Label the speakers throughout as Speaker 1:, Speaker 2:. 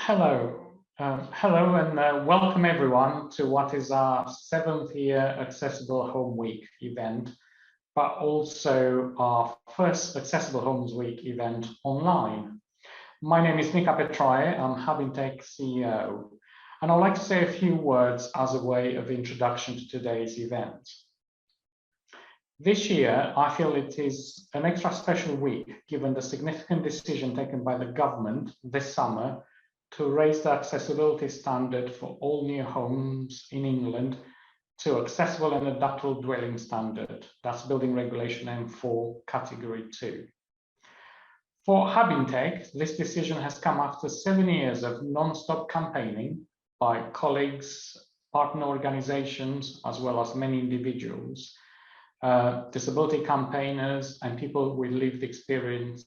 Speaker 1: Hello and welcome everyone to what is our 7th year Accessible Home Week event, but also our first Accessible Homes Week event online. My name is Nick Apetroaie, I'm Habinteg CEO, and I'd like to say a few words as a way of introduction to today's event. This year, I feel it is an extra special week given the significant decision taken by the government this summer to raise the accessibility standard for all new homes in England to accessible and adaptable dwelling standard. That's building regulation M4 category 2. For Habinteg, this decision has come after 7 years of non-stop campaigning by colleagues, partner organizations, as well as many individuals, disability campaigners and people with lived experience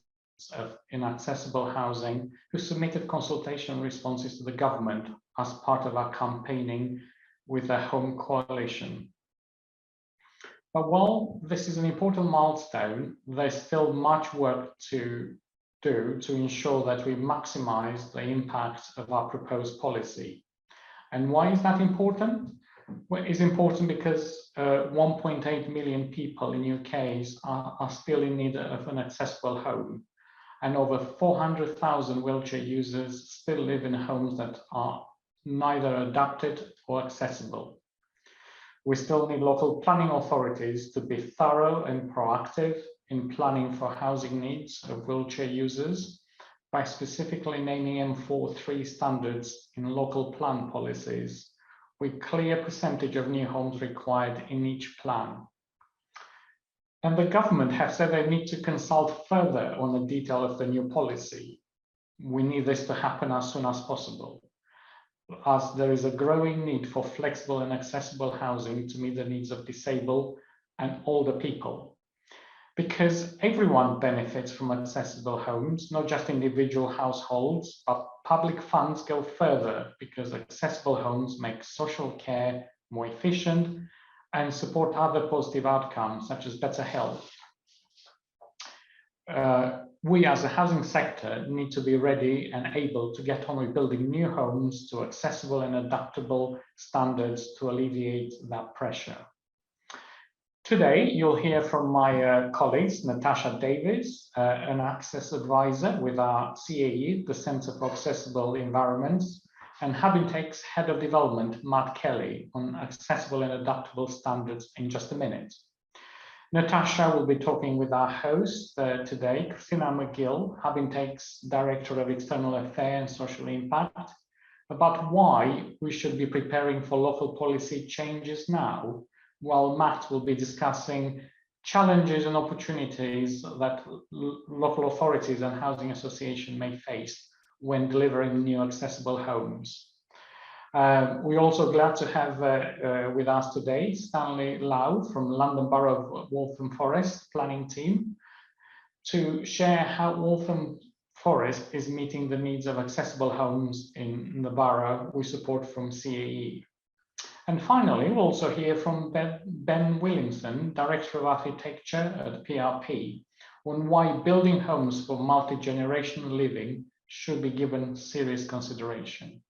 Speaker 1: of inaccessible housing who submitted consultation responses to the government as part of our campaigning with the Home Coalition. But while this is an important milestone, there's still much work to do to ensure that we maximize the impact of our proposed policy. And why is that important? Well, it's important because 1.8 million people in UK are still in need of an accessible home. And over 400,000 wheelchair users still live in homes that are neither adapted or accessible. We still need local planning authorities to be thorough and proactive in planning for housing needs of wheelchair users by specifically naming M4-3 standards in local plan policies with clear percentage of new homes required in each plan. And the government have said they need to consult further on the detail of the new policy. We need this to happen as soon as possible, as there is a growing need for flexible and accessible housing to meet the needs of disabled and older people. Because everyone benefits from accessible homes, not just individual households, but public funds go further because accessible homes make social care more efficient and support other positive outcomes, such as better health. We as a housing sector need to be ready and able to get on with building new homes to accessible and adaptable standards to alleviate that pressure. Today, you'll hear from my colleagues, Natasha Davies, an access advisor with our CAE, the Centre for Accessible Environments, and Habiteg's Head of Development, Matt Kelly, on accessible and adaptable standards in just a minute. Natasha will be talking with our host today, Christina McGill, Habiteg's Director of External Affairs and Social Impact, about why we should be preparing for local policy changes now, while Matt will be discussing challenges and opportunities that local authorities and housing associations may face when delivering new accessible homes. We're also glad to have with us today Stanley Lau from London Borough of Waltham Forest planning team to share how Waltham Forest is meeting the needs of accessible homes in the borough with support from CAE. And finally, we'll also hear from Ben Williamson, Director of Architecture at PRP, on why building homes for multi-generational living should be given serious consideration.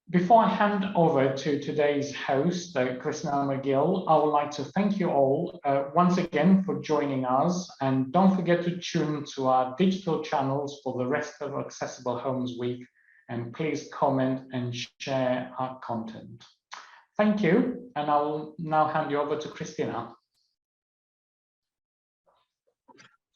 Speaker 1: Before I hand over to today's host, Christina McGill, I would like to thank you all once again for joining us, and don't forget to tune to our digital channels for the rest of Accessible Homes Week, and please comment and share our content. Thank you, and I will now hand you over to Christina.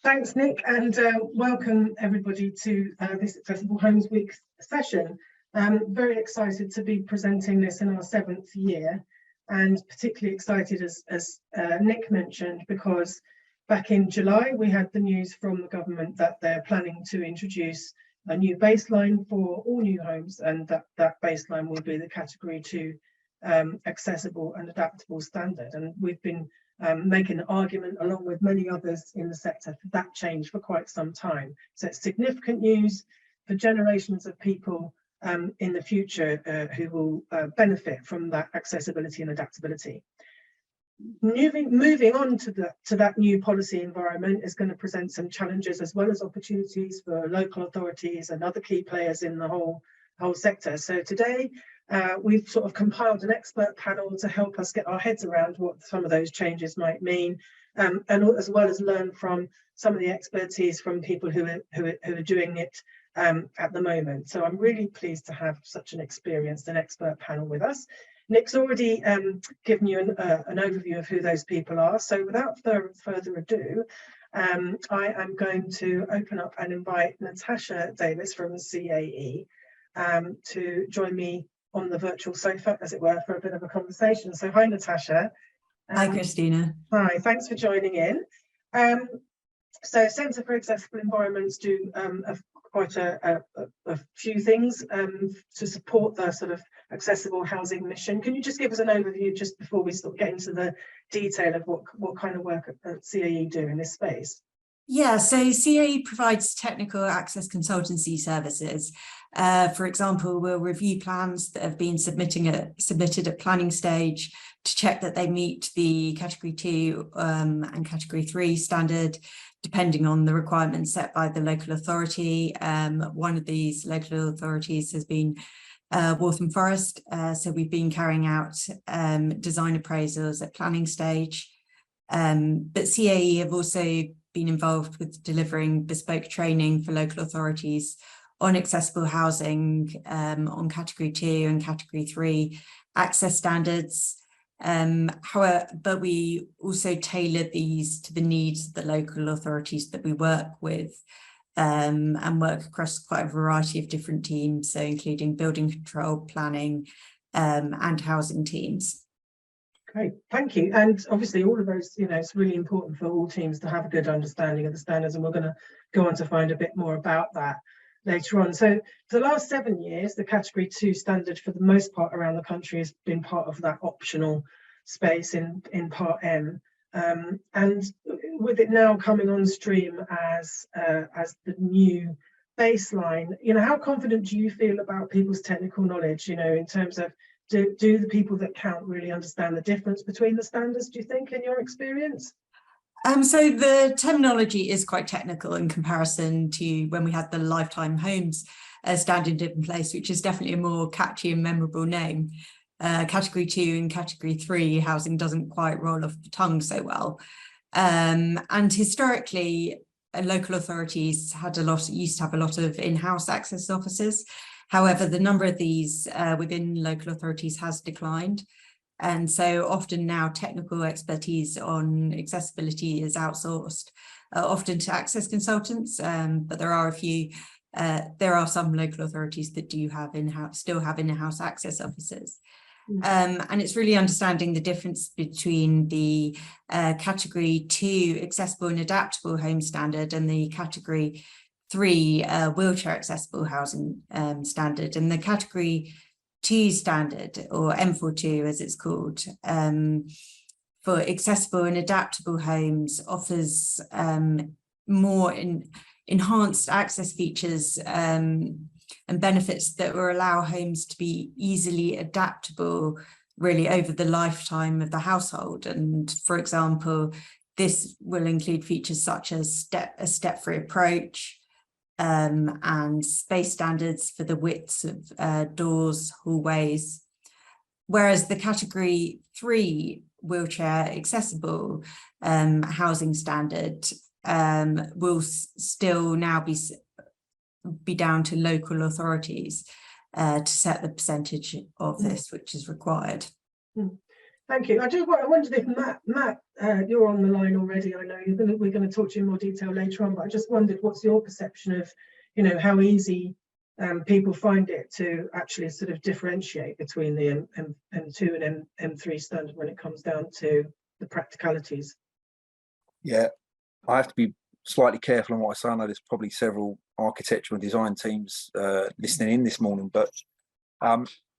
Speaker 2: Thanks, Nick, and welcome everybody to this Accessible Homes Week session. Very excited to be presenting this in our 7th year, and particularly excited, as Nick mentioned, because back in July we had the news from the government that they're planning to introduce a new baseline for all new homes, and that baseline will be the category 2 accessible and adaptable standard. And we've been making an argument along with many others in the sector for that change for quite some time. So it's significant news for generations of people in the future who will benefit from that accessibility and adaptability. moving on to that new policy environment is going to present some challenges as well as opportunities for local authorities and other key players in the whole sector. So today we've sort of compiled an expert panel to help us get our heads around what some of those changes might mean, and as well as learn from some of the expertise from people who are doing it at the moment. So I'm really pleased to have such an experienced and expert panel with us. Nick's already given you an overview of who those people are. So without further ado, I am going to open up and invite Natasha Davies from CAE to join me on the virtual sofa, as it were, for a bit of a conversation. So hi, Natasha.
Speaker 3: Hi, Christina.
Speaker 2: Hi, thanks for joining in. So Centre for Accessible Environments do quite a few things to support the sort of accessible housing mission. Can you just give us an overview just before we sort of get into the detail of what kind of work CAE do in this space?
Speaker 3: Yeah, so CAE provides technical access consultancy services. For example, we'll review plans that have been submitted at planning stage to check that they meet the Category 2 and Category 3 standard, depending on the requirements set by the local authority. One of these local authorities has been Waltham Forest, so we've been carrying out design appraisals at planning stage. But CAE have also been involved with delivering bespoke training for local authorities on accessible housing, on Category 2 and Category 3 access standards. However, but we also tailor these to the needs of the local authorities that we work with, and work across quite a variety of different teams, so including building control, planning, and housing teams.
Speaker 2: Great, thank you. And obviously all of those, it's really important for all teams to have a good understanding of the standards, and we're going to go on to find a bit more about that later on. So for the last 7 years, the Category 2 standard for the most part around the country has been part of that optional space in Part M. And with it now coming on stream as the new baseline, how confident do you feel about people's technical knowledge, in terms of do the people that count really understand the difference between the standards, do you think, in your experience?
Speaker 3: So the terminology is quite technical in comparison to when we had the Lifetime Homes standard in place, which is definitely a more catchy and memorable name. Category 2 and Category 3 housing doesn't quite roll off the tongue so well. And historically, local authorities used to have a lot of in-house access officers. However, the number of these within local authorities has declined. And so often now technical expertise on accessibility is outsourced, often to access consultants, but there are some local authorities that do have still have in-house access officers. And it's really understanding the difference between the Category 2 accessible and adaptable home standard and the Category 3 wheelchair accessible housing standard. And the Category 2 standard, or M42 as it's called, for accessible and adaptable homes offers more enhanced access features and benefits that will allow homes to be easily adaptable really over the lifetime of the household. And for example, this will include features such as a step-free approach, and space standards for the widths of doors, hallways, whereas the Category 3 wheelchair accessible housing standard will still now be down to local authorities to set the percentage of this which is required.
Speaker 2: Thank you. I wondered if Matt, you're on the line already. I know we're going to talk to you in more detail later on, but I just wondered what's your perception of, how easy people find it to actually sort of differentiate between the M2 and M3 standard when it comes down to the practicalities.
Speaker 4: Yeah, I have to be slightly careful on what I say. I know there's probably several architectural and design teams listening in this morning, but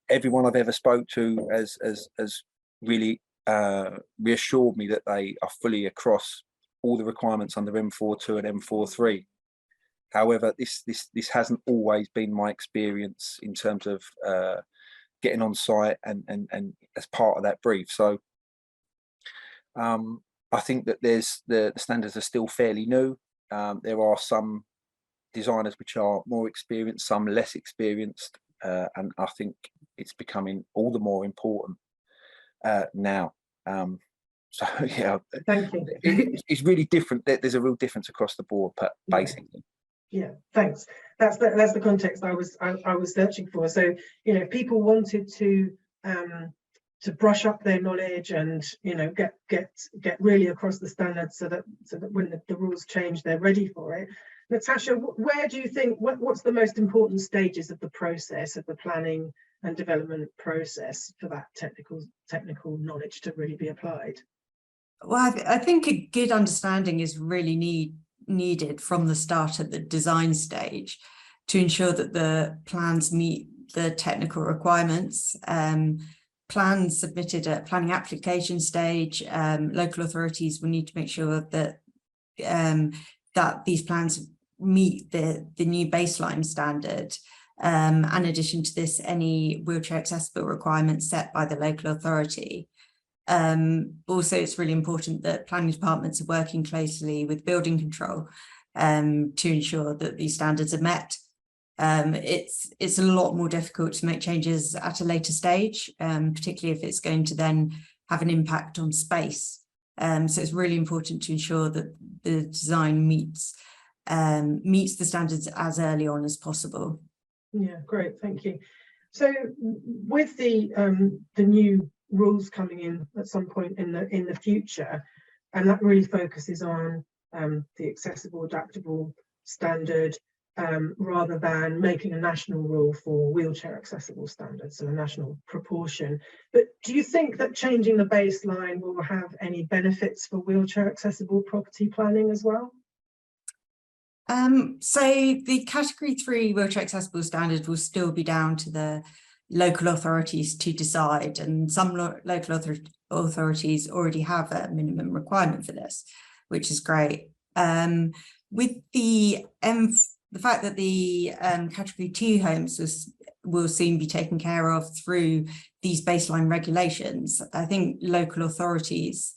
Speaker 4: everyone I've ever spoke to has really reassured me that they are fully across all the requirements under M42 and M43. However, this hasn't always been my experience in terms of getting on site and as part of that brief. So I think that the standards are still fairly new. There are some designers which are more experienced, some less experienced, and I think it's becoming all the more important now. So yeah,
Speaker 2: Thank you.
Speaker 4: it's really different. There's a real difference across the board, basically.
Speaker 2: Yeah, thanks. That's the context I was searching for. So, you know, if people wanted to brush up their knowledge and, you know, get really across the standards so that when the rules change, they're ready for it. Natasha, where do you think what's the most important stages of the process, of the planning and development process, for that technical knowledge to really be applied?
Speaker 3: Well, I think a good understanding is really needed from the start at the design stage to ensure that the plans meet the technical requirements. Plans submitted at planning application stage, local authorities will need to make sure that that these plans meet the new baseline standard. In addition to this, any wheelchair accessible requirements set by the local authority. Also, it's really important that planning departments are working closely with building control to ensure that these standards are met. It's a lot more difficult to make changes at a later stage, particularly if it's going to then have an impact on space. So it's really important to ensure that the design meets the standards as early on as possible.
Speaker 2: Yeah, great, thank you. So with the new rules coming in at some point in the future, and that really focuses on the accessible, adaptable standard, rather than making a national rule for wheelchair accessible standards, so a national proportion. But do you think that changing the baseline will have any benefits for wheelchair accessible property planning as well?
Speaker 3: So the category 3 wheelchair accessible standard will still be down to the local authorities to decide, and some local authorities already have a minimum requirement for this, which is great. With the fact that the category 2 homes will soon be taken care of through these baseline regulations, I think local authorities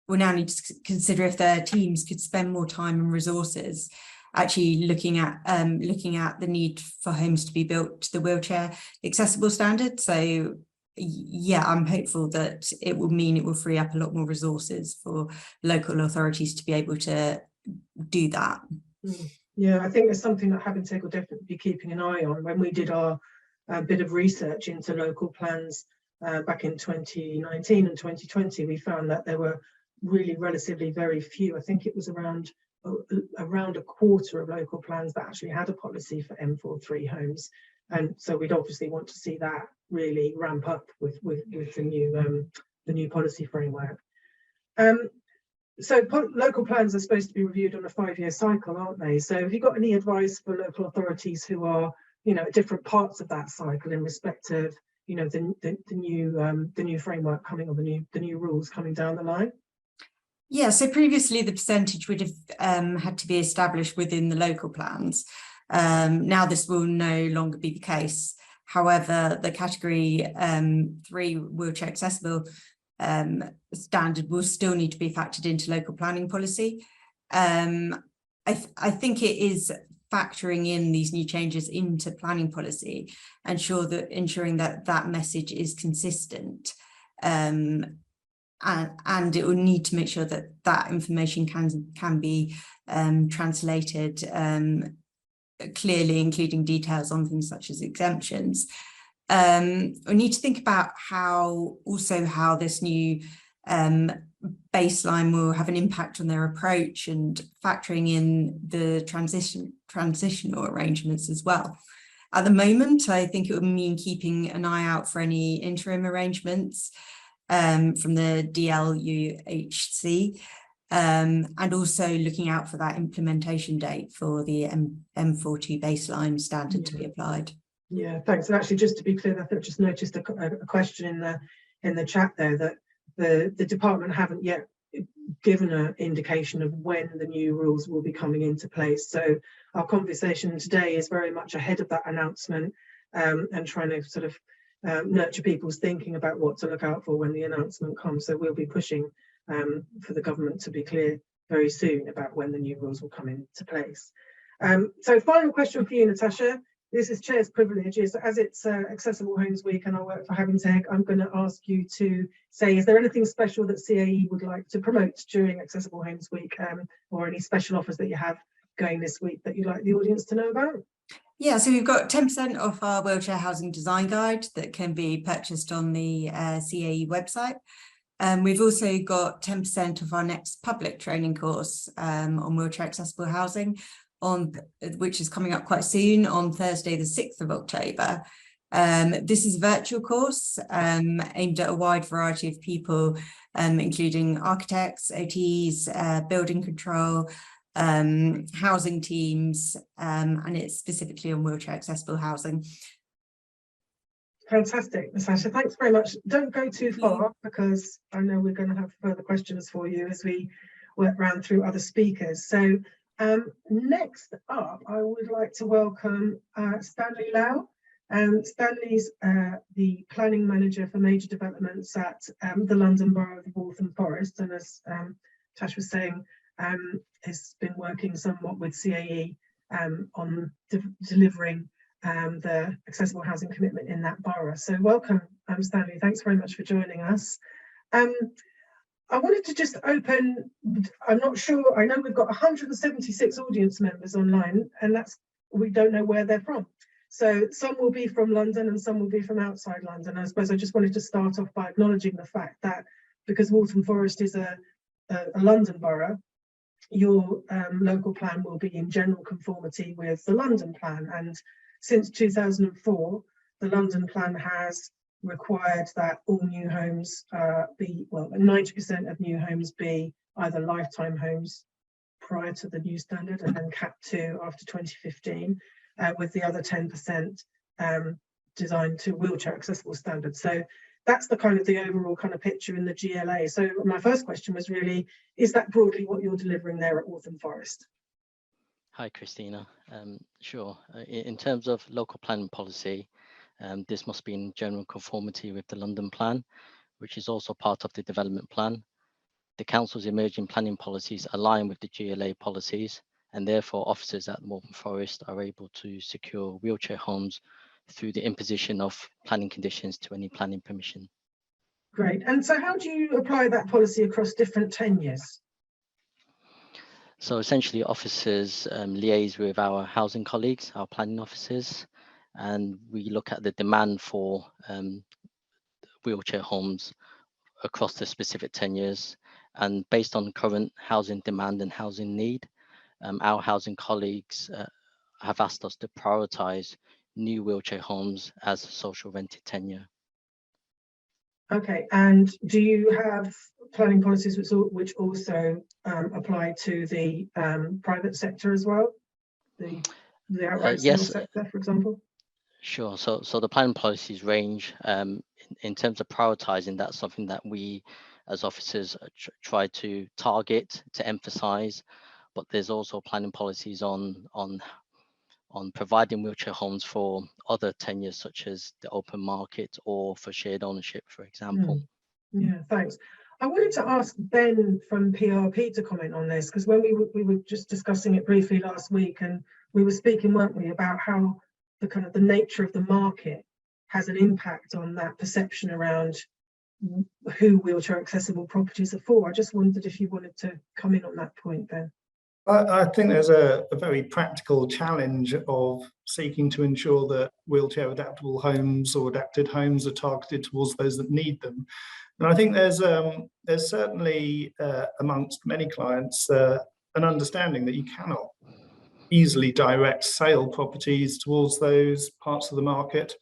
Speaker 3: will now need to consider if their teams could spend more time and resources actually looking at the need for homes to be built to the wheelchair accessible standard. So yeah, I'm hopeful that it will free up a lot more resources for local authorities to be able to do that.
Speaker 2: Yeah, I think there's something that Habinteg will definitely be keeping an eye on. When we did our bit of research into local plans back in 2019 and 2020, we found that there were really relatively very few. I think it was around a quarter of local plans that actually had a policy for M43 homes, and so we'd obviously want to see that really ramp up with the new policy framework. So local plans are supposed to be reviewed on a 5-year cycle, aren't they? So have you got any advice for local authorities who are, you know, at different parts of that cycle in respect of, you know, the new framework coming, or the new rules coming down the line?
Speaker 3: Yeah, so previously the percentage would have had to be established within the local plans. Now this will no longer be the case. However, the category 3 wheelchair accessible standard will still need to be factored into local planning policy. I think it is factoring in these new changes into planning policy, ensuring that message is consistent. And it will need to make sure that information can be translated clearly, including details on things such as exemptions. We need to think about how this new baseline will have an impact on their approach, and factoring in the transitional arrangements as well. At the moment, I think it would mean keeping an eye out for any interim arrangements from the DLUHC, and also looking out for that implementation date for the M42 baseline standard to be applied.
Speaker 2: Yeah, thanks. And actually, just to be clear, I just noticed a question in the chat there that the department haven't yet given an indication of when the new rules will be coming into place. So our conversation today is very much ahead of that announcement, and trying to sort of nurture people's thinking about what to look out for when the announcement comes. So we'll be pushing for the government to be clear very soon about when the new rules will come into place. So final question for you, Natasha. This is Chair's privilege, is as it's Accessible Homes Week and I work for Habinteg, I'm going to ask you to say, is there anything special that CAE would like to promote during Accessible Homes Week, or any special offers that you have going this week that you'd like the audience to know about?
Speaker 3: Yeah, so we've got 10% off our wheelchair housing design guide that can be purchased on the CAE website. We've also got 10% of our next public training course on wheelchair accessible housing, which is coming up quite soon on Thursday, the 6th of October. This is a virtual course aimed at a wide variety of people, including architects, OTs, building control, housing teams, and it's specifically on wheelchair accessible housing.
Speaker 2: Fantastic, Natasha, thanks very much. Don't go too far, because I know we're going to have further questions for you as we work round through other speakers. So next up, I would like to welcome Stanley Lau. Stanley's the planning manager for major developments at the London Borough of Waltham Forest, and as Tash was saying, has been working somewhat with CAE on delivering the accessible housing commitment in that borough. So welcome, Stanley, thanks very much for joining us. I wanted to just open, I'm not sure, I know we've got 176 audience members online, and we don't know where they're from. So some will be from London and some will be from outside London. I suppose I just wanted to start off by acknowledging the fact that because Waltham Forest is a London borough, your local plan will be in general conformity with the London plan. And since 2004, the London plan has required that all new homes be, well, 90% of new homes be either lifetime homes prior to the new standard and then cap 2 after 2015, with the other 10% designed to wheelchair accessible standards. So that's the kind of the overall kind of picture in the GLA. So my first question was really, is that broadly what you're delivering there at Waltham Forest?
Speaker 5: Hi, Christina. Sure. In terms of local planning policy, this must be in general conformity with the London plan, which is also part of the development plan. The council's emerging planning policies align with the GLA policies, and therefore officers at Waltham Forest are able to secure wheelchair homes through the imposition of planning conditions to any planning permission.
Speaker 2: Great. And so how do you apply that policy across different tenures?
Speaker 5: So essentially officers liaise with our housing colleagues, our planning officers, and we look at the demand for wheelchair homes across the specific tenures. And based on current housing demand and housing need, our housing colleagues have asked us to prioritise new wheelchair homes as social rented tenure.
Speaker 2: Okay, and do you have planning policies which also apply to the private sector as well? The outright
Speaker 5: yes,
Speaker 2: sector, for example?
Speaker 5: Sure. So the planning policies range. In terms of prioritising, that's something that we as officers try to target, to emphasise, but there's also planning policies on providing wheelchair homes for other tenures, such as the open market or for shared ownership, for example.
Speaker 2: Yeah, thanks. I wanted to ask Ben from PRP to comment on this, because when we were just discussing it briefly last week, and we were speaking, weren't we, about how the kind of the nature of the market has an impact on that perception around who wheelchair accessible properties are for. I just wondered if you wanted to come in on that point, Ben.
Speaker 6: I think there's a very practical challenge of seeking to ensure that wheelchair adaptable homes or adapted homes are targeted towards those that need them. And I think there's certainly amongst many clients an understanding that you cannot easily direct sale properties towards those parts of the market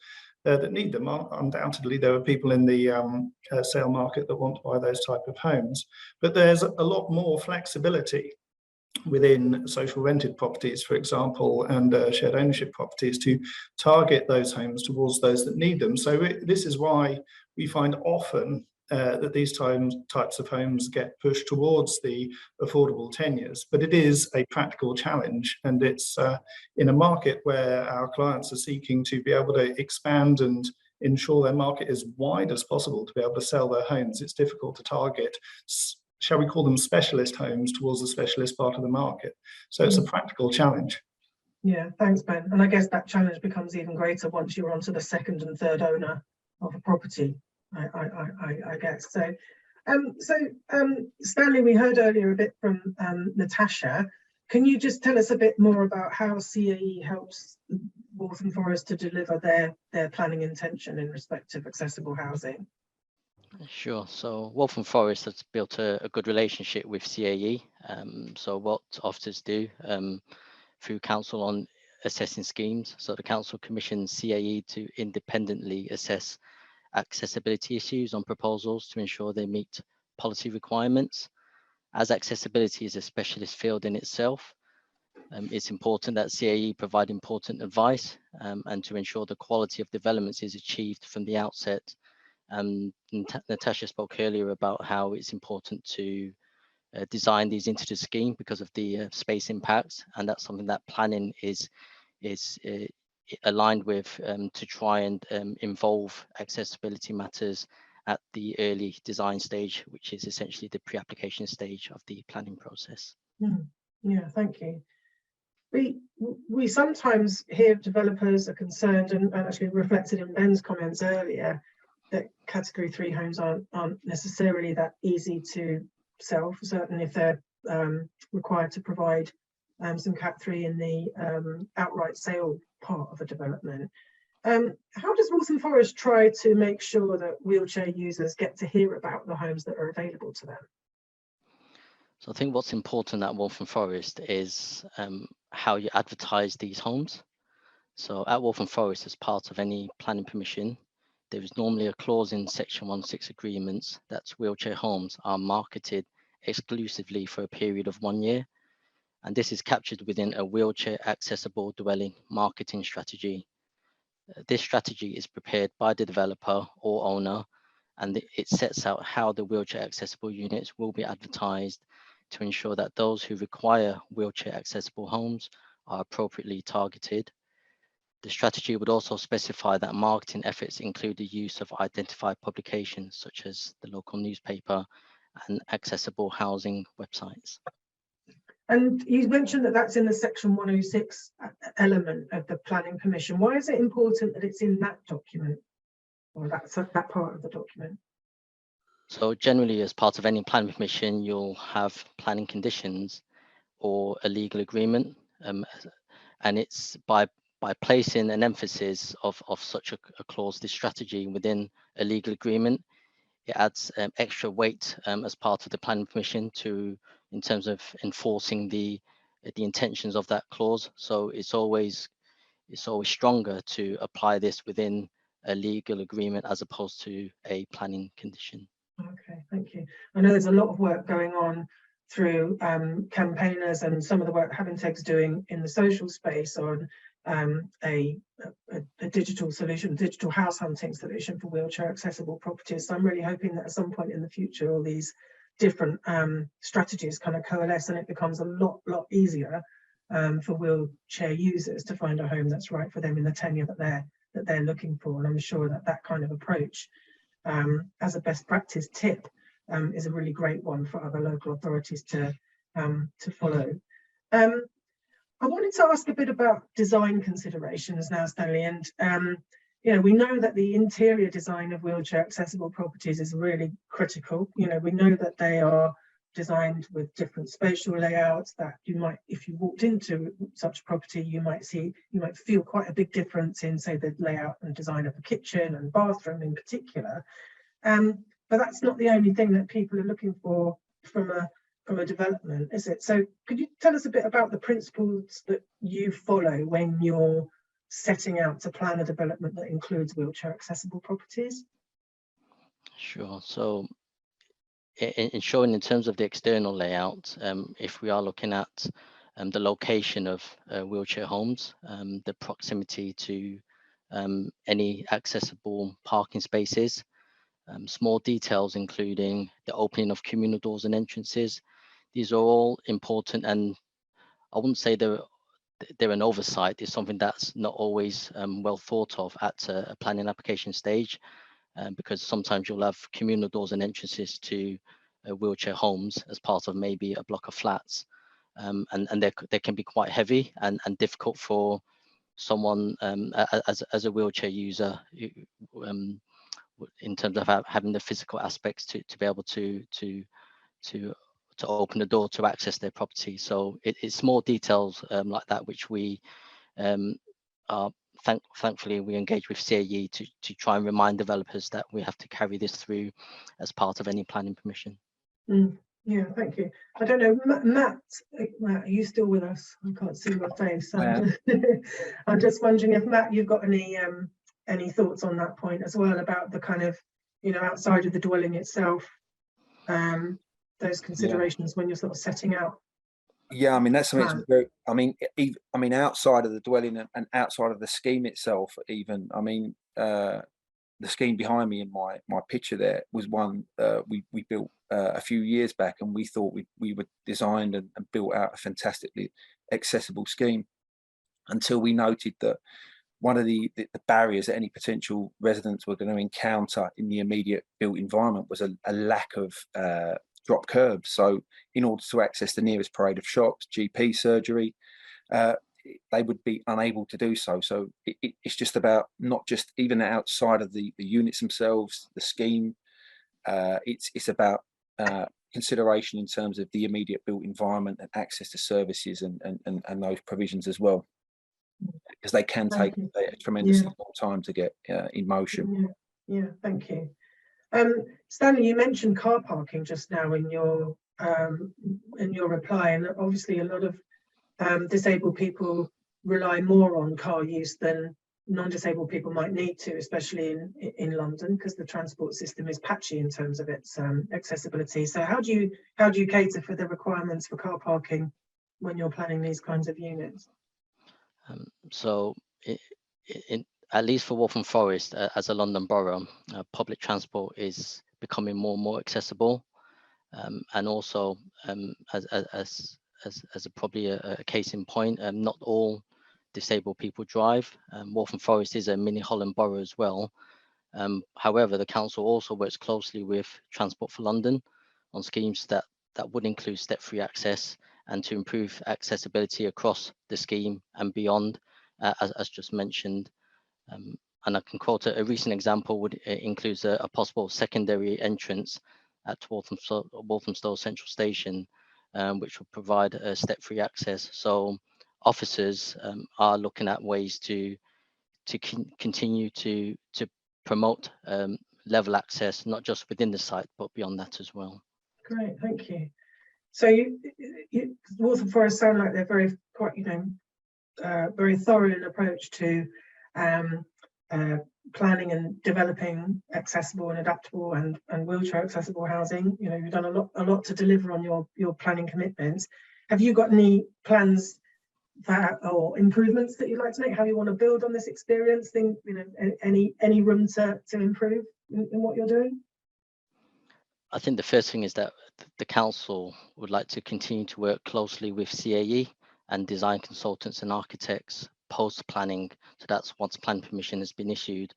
Speaker 6: that need them. Undoubtedly, there are people in the sale market that want to buy those type of homes, but there's a lot more flexibility within social rented properties, for example, and shared ownership properties to target those homes towards those that need them. So this is why we find often that these types of homes get pushed towards the affordable tenures, but it is a practical challenge, and it's in a market where our clients are seeking to be able to expand and ensure their market is wide as possible to be able to sell their homes. It's difficult to target, shall we call them specialist homes, towards the specialist part of the market. So it's a practical challenge.
Speaker 2: Yeah, thanks, Ben. And I guess that challenge becomes even greater once you're onto the second and third owner of a property, I guess. So, Stanley, we heard earlier a bit from Natasha. Can you just tell us a bit more about how CAE helps Waltham Forest to deliver their planning intention in respect of accessible housing?
Speaker 5: Sure. So Waltham Forest has built a good relationship with CAE. So what officers do through council on assessing schemes. So the council commissions CAE to independently assess accessibility issues on proposals to ensure they meet policy requirements. As accessibility is a specialist field in itself, it's important that CAE provide important advice and to ensure the quality of developments is achieved from the outset. Natasha spoke earlier about how it's important to design these into the scheme because of the space impacts, and that's something that planning is aligned with to try and involve accessibility matters at the early design stage, which is essentially the pre-application stage of the planning process.
Speaker 2: Yeah, thank you. We sometimes hear developers are concerned, and actually reflected in Ben's comments earlier, that category 3 homes aren't necessarily that easy to sell, certainly if they're required to provide some cat 3 in the outright sale part of a development. How does Waltham Forest try to make sure that wheelchair users get to hear about the homes that are available to them?
Speaker 5: So I think what's important at Waltham Forest is how you advertise these homes. So at Waltham Forest, as part of any planning permission, there is normally a clause in Section 1.6 agreements that wheelchair homes are marketed exclusively for a period of 1 year. And this is captured within a wheelchair accessible dwelling marketing strategy. This strategy is prepared by the developer or owner, and it sets out how the wheelchair accessible units will be advertised to ensure that those who require wheelchair accessible homes are appropriately targeted. The strategy would also specify that marketing efforts include the use of identified publications such as the local newspaper and accessible housing websites. And
Speaker 2: you mentioned that that's in the Section 106 element of the planning permission. Why is it important that it's in that document, or that part of the document?
Speaker 5: So generally, as part of any planning permission, you'll have planning conditions or a legal agreement, and it's by placing an emphasis of such a clause, this strategy within a legal agreement, it adds extra weight as part of the planning permission in terms of enforcing the intentions of that clause. So it's always stronger to apply this within a legal agreement as opposed to a planning condition.
Speaker 2: Okay, thank you. I know there's a lot of work going on through campaigners and some of the work Habinteg's doing in the social space on a digital solution, digital house hunting solution for wheelchair accessible properties. So I'm really hoping that at some point in the future, all these different strategies kind of coalesce and it becomes a lot easier for wheelchair users to find a home that's right for them in the tenure that they're looking for. And I'm sure that kind of approach as a best practice tip is a really great one for other local authorities to follow. I wanted to ask a bit about design considerations now, Stanley, and we know that the interior design of wheelchair accessible properties is really critical. We know that they are designed with different spatial layouts that you might, if you walked into such a property, you might feel quite a big difference in, say, the layout and design of the kitchen and bathroom in particular. But that's not the only thing that people are looking for from a development, is it? So could you tell us a bit about the principles that you follow when you're setting out to plan a development that includes wheelchair accessible properties?
Speaker 5: Sure. So in terms of the external layout, if we are looking at the location of wheelchair homes, the proximity to any accessible parking spaces, small details including the opening of communal doors and entrances, these are all important, and I wouldn't say they're they're an oversight is something that's not always well thought of at a planning application stage, because sometimes you'll have communal doors and entrances to wheelchair homes as part of maybe a block of flats, and they can be quite heavy and difficult for someone as a wheelchair user, in terms of having the physical aspects to be able to open the door to access their property. So it's small details like that which we are thankfully we engage with CAE to try and remind developers that we have to carry this through as part of any planning permission.
Speaker 2: Yeah, thank you. I don't know, Matt, are you still with us? I can't see your face. I'm just wondering if, Matt, you've got any thoughts on that point as well, about the kind of, outside of the dwelling itself, those considerations when you're sort of setting out.
Speaker 4: Yeah, I mean, that's something very, I mean, outside of the dwelling and outside of the scheme itself, even, I mean, the scheme behind me in my picture there was one we built a few years back, and we thought we were designed and built out a fantastically accessible scheme, until we noted that one of the barriers that any potential residents were going to encounter in the immediate built environment was a lack of drop curbs. So in order to access the nearest parade of shops, GP surgery, they would be unable to do so. So it's just about, not just even outside of the units themselves, the scheme, it's about consideration in terms of the immediate built environment and access to services and those provisions as well, because they can take a tremendously long time to get in motion.
Speaker 2: Yeah, thank you. Stanley, you mentioned car parking just now in your reply, and obviously a lot of disabled people rely more on car use than non-disabled people might need to, especially in London, because the transport system is patchy in terms of its accessibility. So how do you cater for the requirements for car parking when you're planning these kinds of units?
Speaker 5: So at least for Waltham Forest, as a London borough, public transport is becoming more and more accessible, and also as probably a case in point, not all disabled people drive. Waltham Forest is a mini Holland borough as well. However, the council also works closely with Transport for London on schemes that would include step-free access and to improve accessibility across the scheme and beyond, as just mentioned. And I can quote a recent example would includes a possible secondary entrance at Walthamstow Central Station, which will provide a step-free access. So officers are looking at ways to continue to promote level access, not just within the site, but beyond that as well.
Speaker 2: Great, thank you. So Waltham Forest sound like they're very thorough in approach to planning and developing accessible and adaptable and wheelchair accessible housing. You've done a lot to deliver on your planning commitments. Have you got any plans or improvements that you'd like to make? How you want to build on this experience? Any room to improve in what you're doing?
Speaker 5: I think the first thing is that the council would like to continue to work closely with CAE and design consultants and architects post planning. So that's once plan permission has been issued,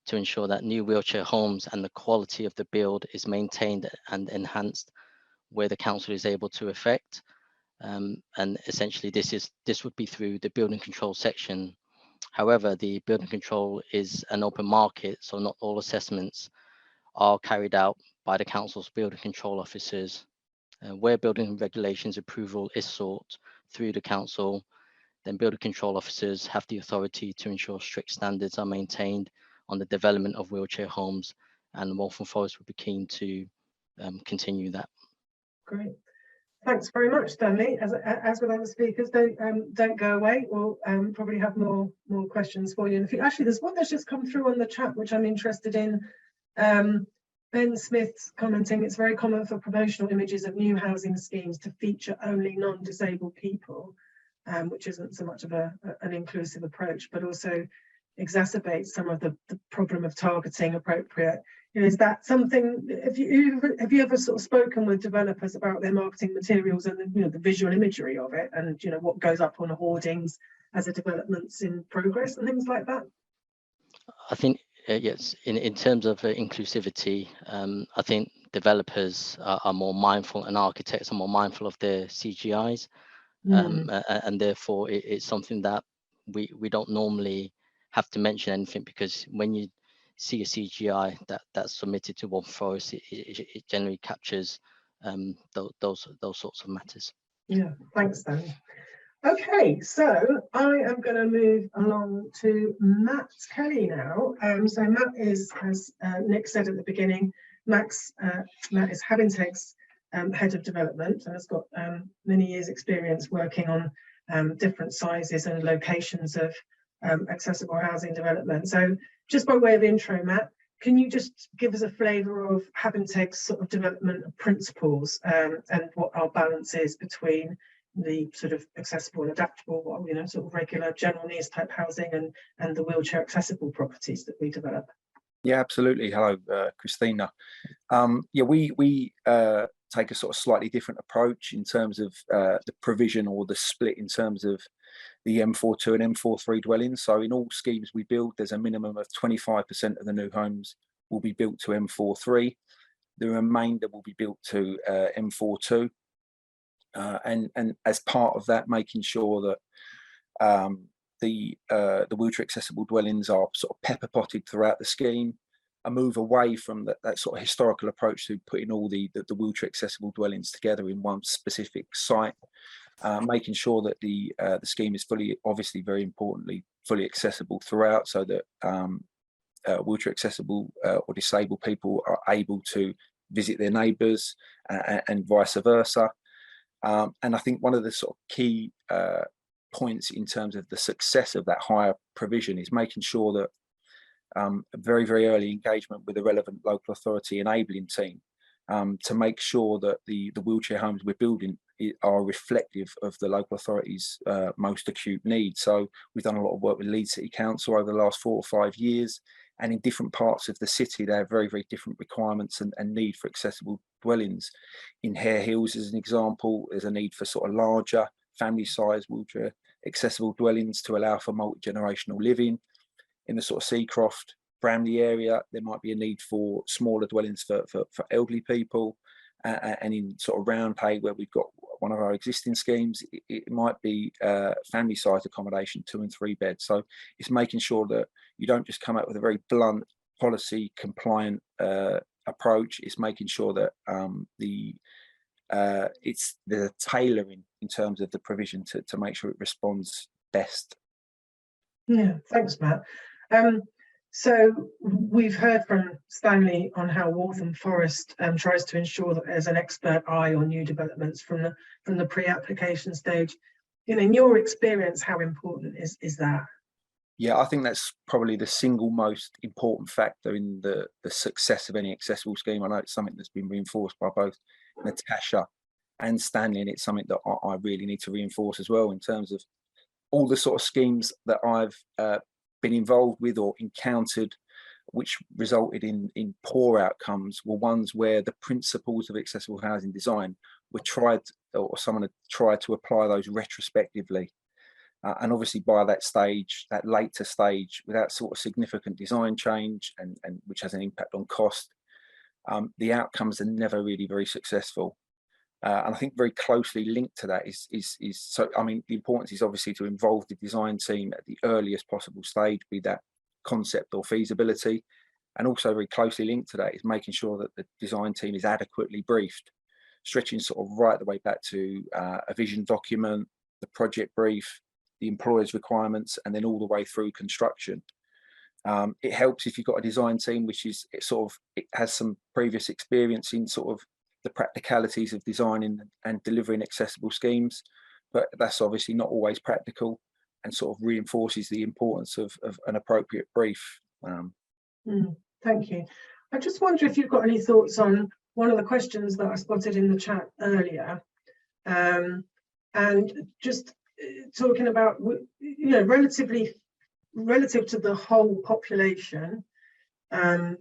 Speaker 5: to ensure that new wheelchair homes and the quality of the build is maintained and enhanced where the council is able to effect. And essentially this would be through the building control section. However, the building control is an open market, so not all assessments are carried out by the council's building control officers. Where building regulations approval is sought through the council, then building control officers have the authority to ensure strict standards are maintained on the development of wheelchair homes, and Waltham Forest would be keen to continue that. Great.
Speaker 2: Thanks very much, Stanley. As with other speakers, don't go away. We'll probably have more questions for you in the future. Actually, there's one that's just come through on the chat, which I'm interested in. Ben Smith's commenting, it's very common for promotional images of new housing schemes to feature only non-disabled people, which isn't so much of an inclusive approach, but also exacerbates some of the problem of targeting appropriate. You know, is that something, have you ever sort of spoken with developers about their marketing materials and the, the visual imagery of it, and what goes up on hoardings as a development's in progress and things like that?
Speaker 5: I think yes, in terms of inclusivity, I think developers are more mindful, and architects are more mindful of their CGIs, and therefore it's something that we don't normally have to mention anything, because when you see a CGI that's submitted to Waltham Forest, it generally captures those sorts of matters.
Speaker 2: Yeah, thanks, Stanley. Okay, so I am going to move along to Matt Kelly now. So Matt is, as Nick said at the beginning, Matt is Habinteg's head of development, and has got many years' experience working on different sizes and locations of accessible housing development. So just by way of intro, Matt, can you just give us a flavour of Habinteg's sort of development principles, and what our balance is between the sort of accessible and adaptable, sort of regular general needs type housing, and the wheelchair accessible properties that we develop?
Speaker 4: Yeah, absolutely. Hello, Christina. Yeah, we take a sort of slightly different approach in terms of the provision, or the split in terms of the M42 and M43 dwellings. So in all schemes we build, there's a minimum of 25% of the new homes will be built to M43. The remainder will be built to M42. And as part of that, making sure that the wheelchair accessible dwellings are sort of pepper potted throughout the scheme, a move away from that sort of historical approach to putting all the wheelchair accessible dwellings together in one specific site, making sure that the scheme is fully, obviously very importantly, fully accessible throughout, so that wheelchair accessible or disabled people are able to visit their neighbours, and vice versa. And I think one of the sort of key points in terms of the success of that higher provision is making sure that a very, very early engagement with the relevant local authority enabling team to make sure that the wheelchair homes we're building are reflective of the local authority's most acute needs. So we've done a lot of work with Leeds City Council over the last 4 or 5 years, and in different parts of the city they have very, very different requirements and need for accessible dwellings. In Hare Hills, as an example, there's a need for sort of larger family-sized wheelchair accessible dwellings to allow for multi-generational living. In the sort of Seacroft, Bramley area, there might be a need for smaller dwellings for elderly people, and in sort of Roundhay, where we've got one of our existing schemes, it might be family-sized accommodation, 2 and 3 beds. So it's making sure that you don't just come out with a very blunt policy compliant approach. It's making sure that it's the tailoring in terms of the provision to make sure it responds best.
Speaker 2: Yeah, thanks, Matt. So we've heard from Stanley on how Waltham Forest tries to ensure that there's an expert eye on new developments from the pre-application stage. In your experience, how important is that?
Speaker 4: Yeah, I think that's probably the single most important factor in the success of any accessible scheme. I know it's something that's been reinforced by both Natasha and Stanley, and it's something that I really need to reinforce as well, in terms of all the sort of schemes that I've been involved with or encountered which resulted in poor outcomes were ones where the principles of accessible housing design were tried, or someone had tried to apply those retrospectively. And obviously by that stage, that later stage, without sort of significant design change, and which has an impact on cost, the outcomes are never really very successful. And I think very closely linked to that is so, I mean, the importance is obviously to involve the design team at the earliest possible stage, be that concept or feasibility. And also very closely linked to that is making sure that the design team is adequately briefed, stretching sort of right the way back to a vision document, the project brief, the employer's requirements, and then all the way through construction. It helps if you've got a design team which is it has some previous experience in sort of the practicalities of designing and delivering accessible schemes, but that's obviously not always practical, and sort of reinforces the importance of an appropriate brief.
Speaker 2: Thank you. I just wonder if you've got any thoughts on one of the questions that I spotted in the chat earlier, and just talking about, relatively relative to the whole population, and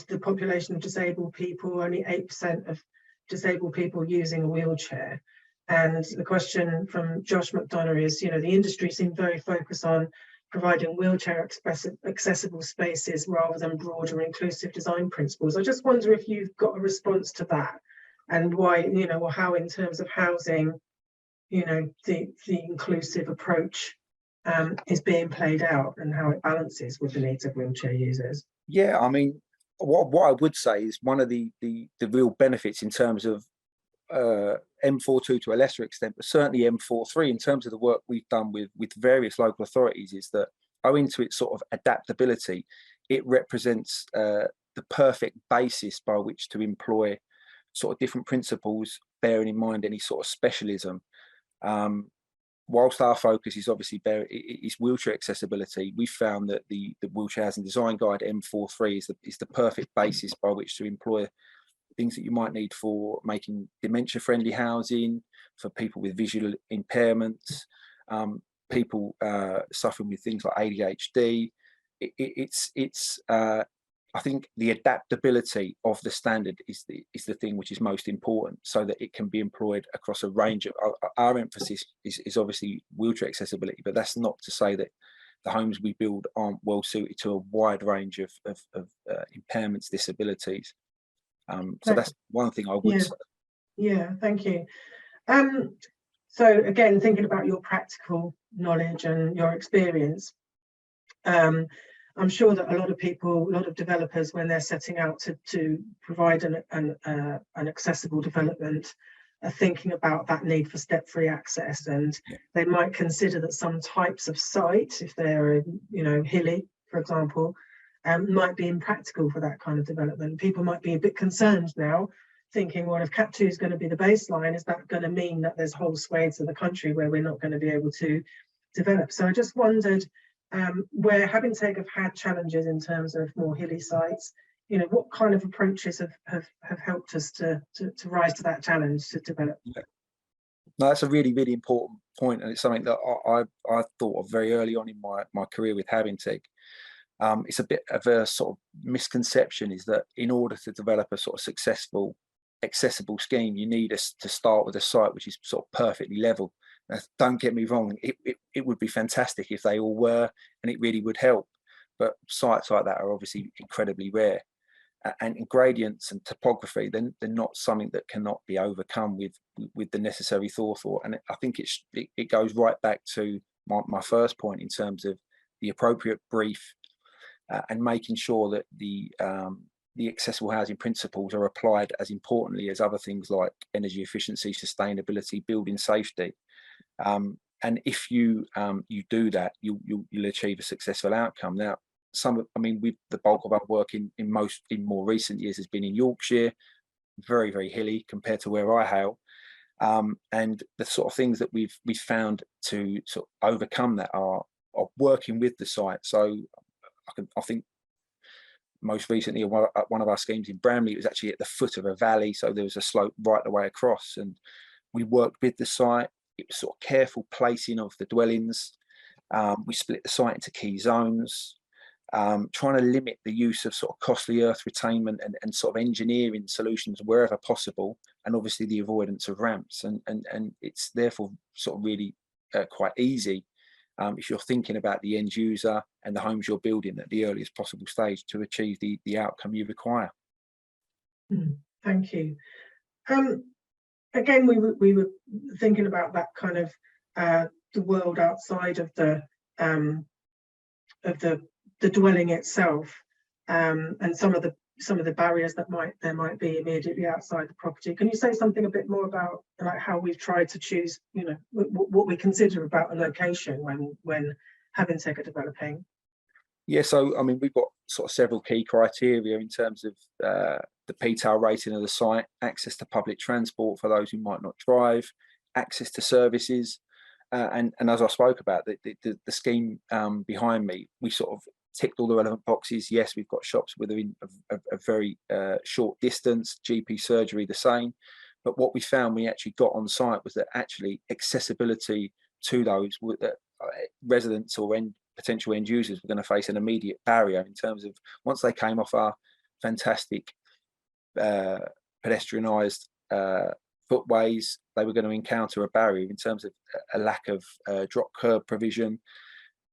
Speaker 2: the population of disabled people, only 8% of disabled people using a wheelchair. And the question from Josh McDonough is, the industry seemed very focused on providing wheelchair accessible spaces rather than broader inclusive design principles. I just wonder if you've got a response to that, and why, or how in terms of housing, the inclusive approach is being played out, and how it balances with the needs of wheelchair users.
Speaker 4: Yeah, I mean, what I would say is one of the real benefits in terms of M42 to a lesser extent, but certainly M43 in terms of the work we've done with various local authorities, is that owing to its sort of adaptability, it represents the perfect basis by which to employ sort of different principles, bearing in mind any sort of specialism. Whilst our focus is obviously is wheelchair accessibility, we found that the Wheelchair Housing Design Guide M43 is the perfect basis by which to employ things that you might need for making dementia-friendly housing, for people with visual impairments, people suffering with things like ADHD. I think the adaptability of the standard is the thing which is most important, so that it can be employed across a range of. Our emphasis is obviously wheelchair accessibility, but that's not to say that the homes we build aren't well suited to a wide range of impairments, disabilities. So that's one thing I would say.
Speaker 2: Yeah, thank you. So again, thinking about your practical knowledge and your experience, I'm sure that a lot of developers, when they're setting out to provide an accessible development, are thinking about that need for step-free access, and they might consider that some types of site, if they're hilly, for example, might be impractical for that kind of development. People might be a bit concerned now, thinking, well, if Cat 2 is going to be the baseline, is that going to mean that there's whole swathes of the country where we're not going to be able to develop? So I just wondered, where Habinteg have had challenges in terms of more hilly sites, what kind of approaches have helped us to rise to that challenge to develop?
Speaker 4: Yeah. No, that's a really, really important point, and it's something that I thought of very early on in my career with Habinteg. It's a bit of a sort of misconception, is that in order to develop a sort of successful, accessible scheme, you need us to start with a site which is sort of perfectly level. Don't get me wrong, it would be fantastic if they all were, and it really would help. But sites like that are obviously incredibly rare. And gradients and topography, they're not something that cannot be overcome with the necessary forethought. And I think it goes right back to my first point in terms of the appropriate brief, and making sure that the accessible housing principles are applied as importantly as other things like energy efficiency, sustainability, building safety. And if you do that, you'll achieve a successful outcome. Now, with the bulk of our work in more recent years has been in Yorkshire, very, very hilly compared to where I hail. And the sort of things that we've found to sort of overcome that are working with the site. So I think most recently one of our schemes in Bramley, it was actually at the foot of a valley, so there was a slope right the way across, and we worked with the site. It was sort of careful placing of the dwellings. We split the site into key zones, trying to limit the use of sort of costly earth retainment and sort of engineering solutions wherever possible, and obviously the avoidance of ramps. And it's therefore sort of really quite easy, if you're thinking about the end user and the homes you're building at the earliest possible stage, to achieve the outcome you require.
Speaker 2: Thank you. Again, we were thinking about that kind of the world outside of the dwelling itself, and some of the barriers that there might be immediately outside the property. Can you say something a bit more about like how we've tried to choose, what we consider about a location when Habinteg are developing?
Speaker 4: Yeah, so I mean, we've got sort of several key criteria in terms of the PTAL rating of the site, access to public transport for those who might not drive, access to services, and as I spoke about, the scheme behind me, we sort of ticked all the relevant boxes. Yes, we've got shops within a very short distance, GP surgery the same, but what we found we actually got on site was that actually accessibility to those residents or potential end users were going to face an immediate barrier in terms of once they came off our fantastic pedestrianised footways, they were going to encounter a barrier in terms of a lack of drop curb provision.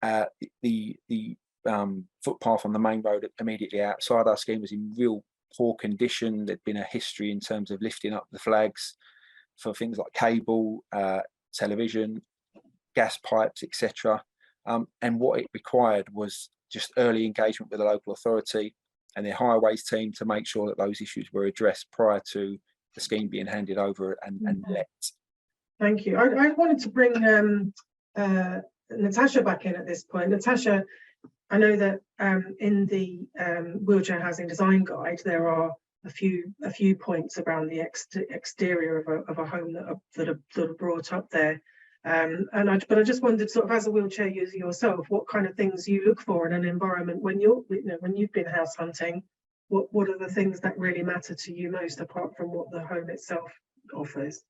Speaker 4: The footpath on the main road immediately outside our scheme was in real poor condition. There'd been a history in terms of lifting up the flags for things like cable, television, gas pipes, etc. And what it required was just early engagement with the local authority and their highways team to make sure that those issues were addressed prior to the scheme being handed over and let.
Speaker 2: Thank you. I wanted to bring Natasha back in at this point. Natasha, I know that in the wheelchair housing design guide there are a few points around the exterior of a home that are brought up there. But I just wondered, sort of, as a wheelchair user yourself, what kind of things you look for in an environment when when you've been house hunting. What are the things that really matter to you most, apart from what the home itself offers?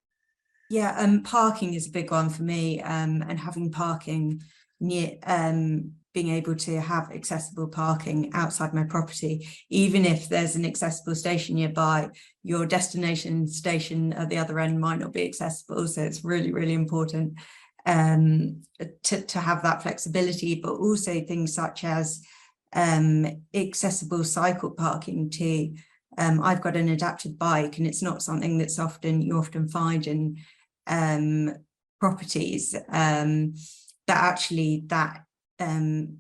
Speaker 3: Yeah, parking is a big one for me, and having parking near, being able to have accessible parking outside my property, even if there's an accessible station nearby, your destination station at the other end might not be accessible. So it's really, really important to have that flexibility, but also things such as accessible cycle parking too. I've got an adapted bike, and it's not something that's you often find in properties,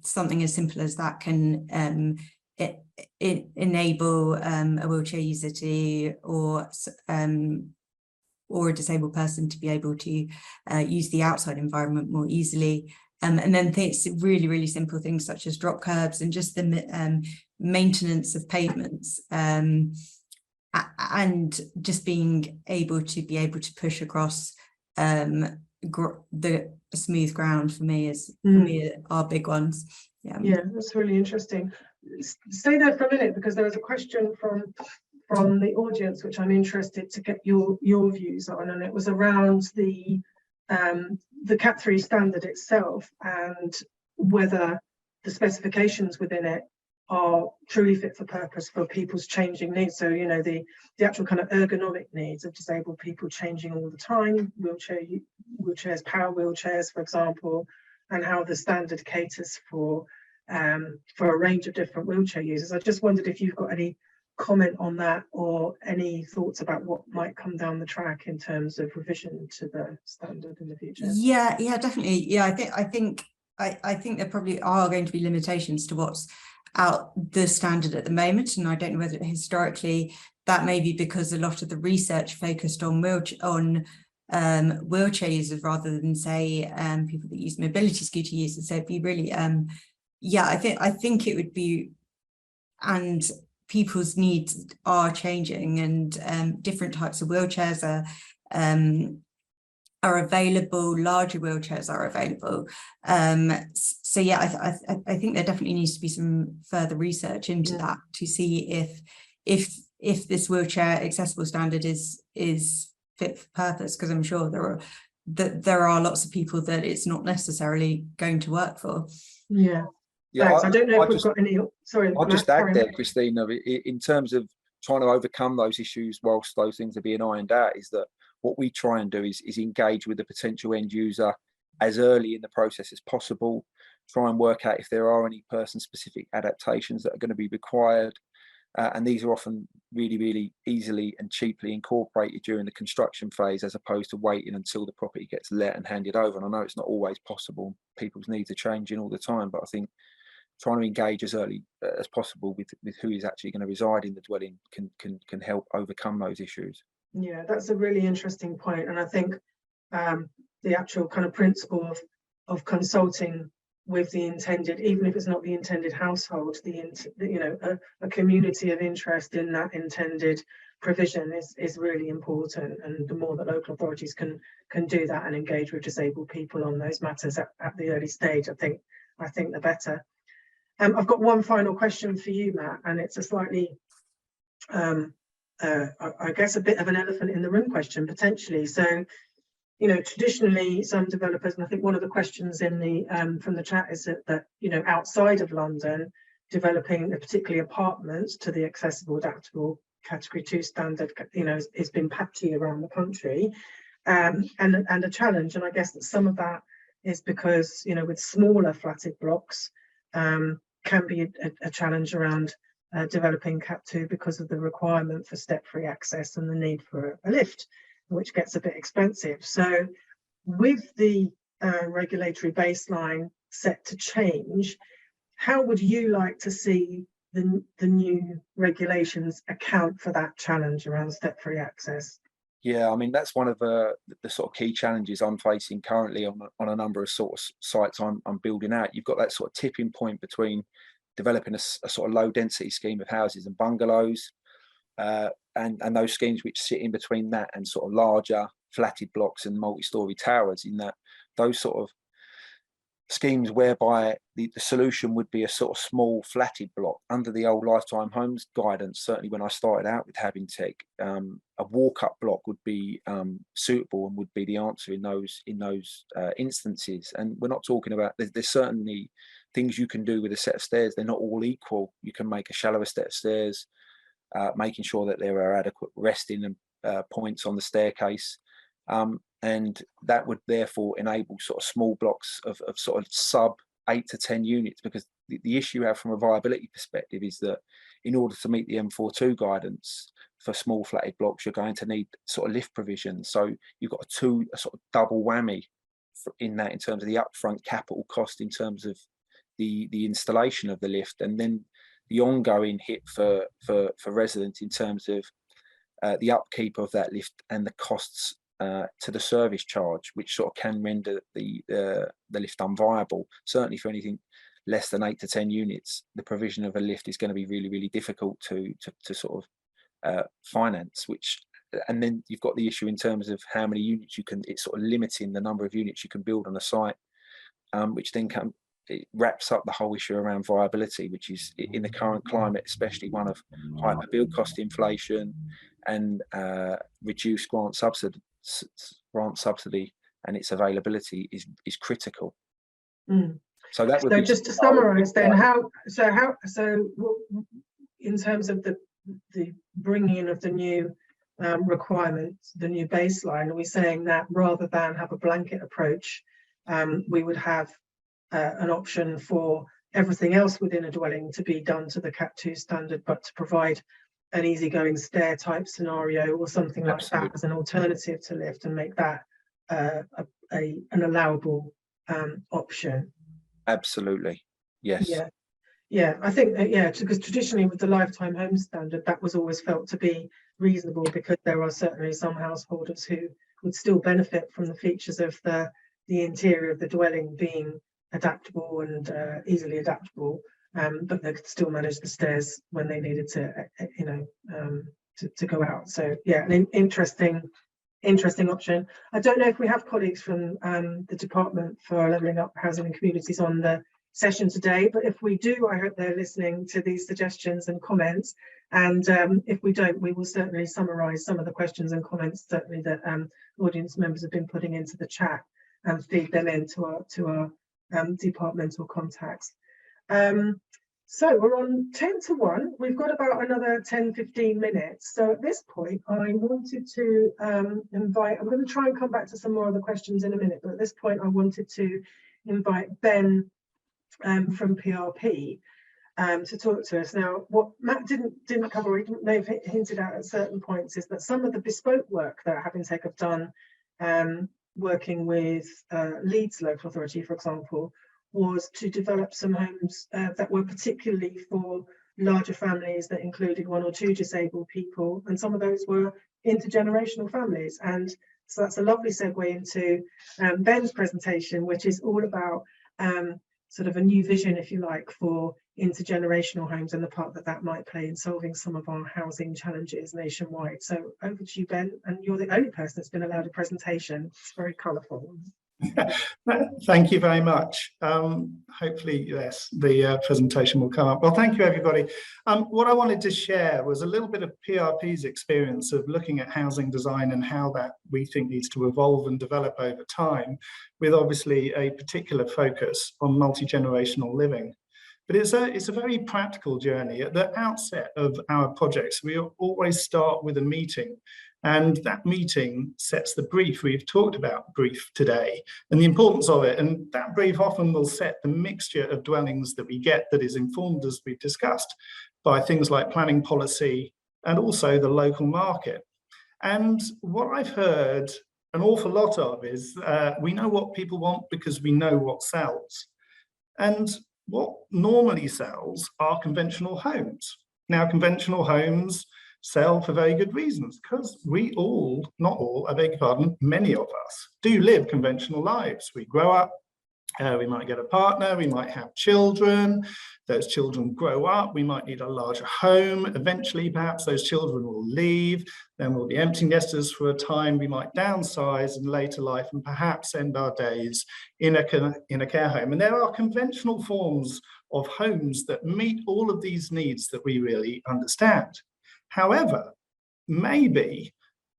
Speaker 3: something as simple as that can enable a wheelchair user to, or a disabled person to be able to use the outside environment more easily. And then it's really, really simple things such as drop curbs and just the maintenance of pavements, and just being able to push across the smooth ground for me are big ones. Yeah,
Speaker 2: that's really interesting. Stay there for a minute, because there was a question from the audience which I'm interested to get your views on, and it was around the Cat 3 standard itself and whether the specifications within it are truly fit for purpose for people's changing needs. So, the actual kind of ergonomic needs of disabled people changing all the time, wheelchairs, power wheelchairs, for example, and how the standard caters for a range of different wheelchair users. I just wondered if you've got any comment on that, or any thoughts about what might come down the track in terms of revision to the standard in the future.
Speaker 3: Yeah, definitely. Yeah, I think there probably are going to be limitations to what's out the standard at the moment, and I don't know whether historically that may be because a lot of the research focused on wheelchair users rather than, say, people that use mobility scooter users. So it'd be really I think it would be, and people's needs are changing, and different types of wheelchairs are available, larger wheelchairs are available. So yeah, I think there definitely needs to be some further research into that to see if this wheelchair accessible standard is fit for purpose, because I'm sure there are lots of people that it's not necessarily going to work for.
Speaker 2: Yeah. I don't know if we've got any. Sorry,
Speaker 4: I'll just add there, Christina, in terms of trying to overcome those issues whilst those things are being ironed out, is that what we try and do is engage with the potential end user as early in the process as possible, try and work out if there are any person-specific adaptations that are going to be required. And these are often really, really easily and cheaply incorporated during the construction phase, as opposed to waiting until the property gets let and handed over. And I know it's not always possible. People's needs are changing all the time, but I think trying to engage as early as possible with who is actually going to reside in the dwelling can help overcome those issues.
Speaker 2: Yeah, that's a really interesting point. And I think the actual kind of principle of consulting with the intended, even if it's not the intended household, a community of interest in that intended provision is really important. And the more that local authorities can do that and engage with disabled people on those matters at the early stage, I think the better. I've got one final question for you, Matt, and it's a slightly, I guess, a bit of an elephant in the room question, potentially. So you know, traditionally some developers, and I think one of the questions in the from the chat is that you know, outside of London, developing particularly apartments to the accessible adaptable category 2 standard, you know, has been patchy around the country, and a challenge. And I guess that some of that is because, you know, with smaller flatted blocks can be a challenge around developing Cat 2 because of the requirement for step-free access and the need for a lift, which gets a bit expensive. So with the regulatory baseline set to change, how would you like to see the new regulations account for that challenge around step-free access?
Speaker 4: Yeah, I mean, that's one of the sort of key challenges I'm facing currently on a number of sort of sites I'm building out. You've got that sort of tipping point between developing a sort of low density scheme of houses and bungalows, and those schemes which sit in between that and sort of larger flatted blocks and multi-storey towers, in that those sort of schemes whereby the solution would be a sort of small flatted block under the old Lifetime Homes guidance. Certainly when I started out with Habinteg, a walk-up block would be suitable and would be the answer in those instances. And we're not talking about, there's certainly things you can do with a set of stairs. They're not all equal. You can make a shallower set of stairs, making sure that there are adequate resting points on the staircase. And that would therefore enable sort of small blocks of sort of sub 8 to 10 units, because the issue you have from a viability perspective is that in order to meet the M42 guidance for small flatted blocks, you're going to need sort of lift provision. So you've got a sort of double whammy in that, in terms of the upfront capital cost in terms of the installation of the lift, and then the ongoing hit for residents in terms of the upkeep of that lift and the costs to the service charge, which sort of can render the lift unviable. Certainly for anything less than 8 to 10 units, the provision of a lift is going to be really, really difficult to sort of finance. And then you've got the issue in terms of how many units you can. It's sort of limiting the number of units you can build on a site, which then it wraps up the whole issue around viability, which is in the current climate, especially one of hyper build cost inflation and reduced grant subsidy and its availability is critical. So that would be
Speaker 2: just to summarize then, in terms of the bringing in of the new requirements, the new baseline, are we saying that rather than have a blanket approach, we would have an option for everything else within a dwelling to be done to the Cat 2 standard, but to provide an easygoing stair type scenario or something like that as an alternative to lift, and make that an allowable option?
Speaker 4: Absolutely, yes.
Speaker 2: Yeah, I think that, because traditionally with the Lifetime Homes standard, that was always felt to be reasonable, because there are certainly some householders who would still benefit from the features of the interior of the dwelling being adaptable and easily adaptable, but they could still manage the stairs when they needed to, to go out. So yeah, an interesting option. I don't know if we have colleagues from the Department for Levelling Up Housing and Communities on the session today, but if we do, I hope they're listening to these suggestions and comments. And if we don't, we will certainly summarise some of the questions and comments certainly that audience members have been putting into the chat and feed them into our departmental contacts. So we're on 10 to 1. We've got about another 10-15 minutes. So at this point, I wanted to invite, I'm going to try and come back to some more of the questions in a minute, but at this point I wanted to invite Ben from PRP to talk to us. Now, what Matt didn't cover, he may have hinted at certain points, is that some of the bespoke work that Habinteg have done, working with Leeds Local Authority, for example, was to develop some homes that were particularly for larger families that included 1 or 2 disabled people, and some of those were intergenerational families. And so that's a lovely segue into Ben's presentation, which is all about sort of a new vision, if you like, for intergenerational homes and the part that might play in solving some of our housing challenges nationwide. So over to you, Ben, and you're the only person that's been allowed a presentation. It's very colourful.
Speaker 6: Thank you very much. Hopefully, yes, the presentation will come up. Well, thank you, everybody. What I wanted to share was a little bit of PRP's experience of looking at housing design and how that we think needs to evolve and develop over time, with obviously a particular focus on multi-generational living. But it's a very practical journey. At the outset of our projects, we always start with a meeting. And that meeting sets the brief. We've talked about brief today and the importance of it. And that brief often will set the mixture of dwellings that we get, that is informed, as we've discussed, by things like planning policy and also the local market. And what I've heard an awful lot of is we know what people want because we know what sells. And what normally sells are conventional homes. Now, conventional homes sell for very good reasons, because we all, not all, I beg your pardon, many of us do live conventional lives. We grow up, we might get a partner, we might have children, those children grow up, we might need a larger home, eventually perhaps those children will leave, then we'll be empty nesters for a time, we might downsize in later life and perhaps end our days in a care home. And there are conventional forms of homes that meet all of these needs that we really understand. However, maybe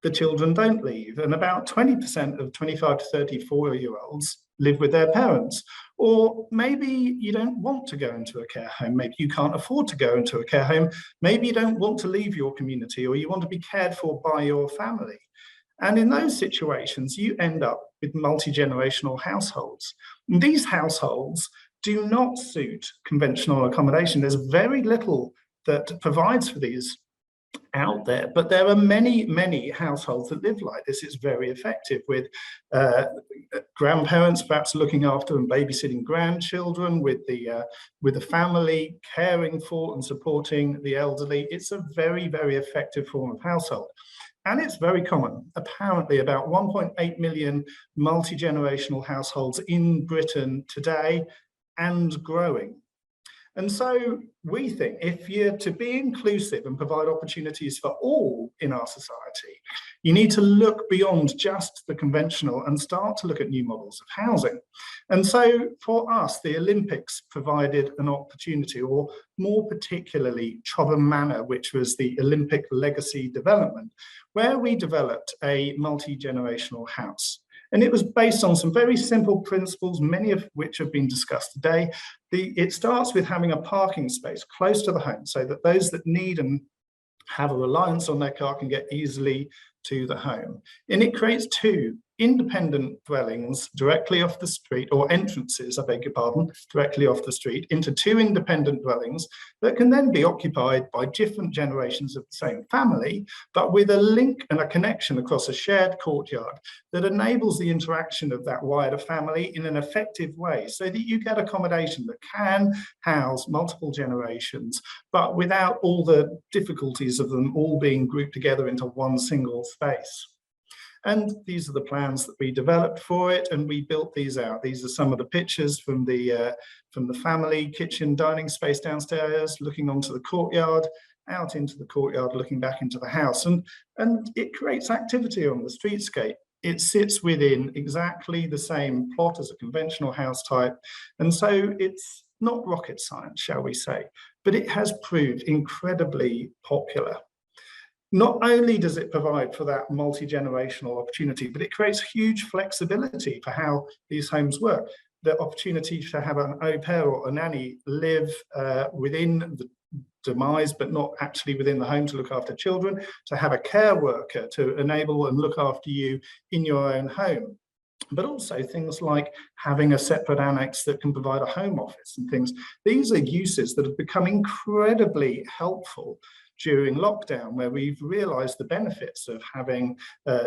Speaker 6: the children don't leave, and about 20% of 25 to 34-year-olds live with their parents. Or maybe you don't want to go into a care home, maybe you can't afford to go into a care home, maybe you don't want to leave your community, or you want to be cared for by your family. And in those situations, you end up with multi-generational households. And these households do not suit conventional accommodation. There's very little that provides for these out there, but there are many households that live like this. It's very effective, with grandparents perhaps looking after and babysitting grandchildren, with the family caring for and supporting the elderly. It's a very effective form of household, and it's very common. Apparently about 1.8 million multi-generational households in Britain today, and growing. And so we think if you're to be inclusive and provide opportunities for all in our society, you need to look beyond just the conventional and start to look at new models of housing. And so for us, the Olympics provided an opportunity, or more particularly Chobham Manor, which was the Olympic legacy development, where we developed a multi-generational house. And it was based on some very simple principles, many of which have been discussed today. It starts with having a parking space close to the home, so that those that need and have a reliance on their car can get easily to the home. And it creates two independent dwellings directly off the street, or entrances, I beg your pardon, directly off the street into two independent dwellings that can then be occupied by different generations of the same family, but with a link and a connection across a shared courtyard that enables the interaction of that wider family in an effective way, so that you get accommodation that can house multiple generations, but without all the difficulties of them all being grouped together into one single space. And these are the plans that we developed for it, and we built these out. These are some of the pictures from the family kitchen dining space downstairs, looking onto the courtyard, out into the courtyard, looking back into the house. And it creates activity on the streetscape. It sits within exactly the same plot as a conventional house type. And so it's not rocket science, shall we say, but it has proved incredibly popular. Not only does it provide for that multi-generational opportunity, but it creates huge flexibility for how these homes work. The opportunity to have an au pair or a nanny live within the demise, but not actually within the home, to look after children, to have a care worker to enable and look after you in your own home. But also things like having a separate annex that can provide a home office and things. These are uses that have become incredibly helpful during lockdown, where we've realized the benefits of having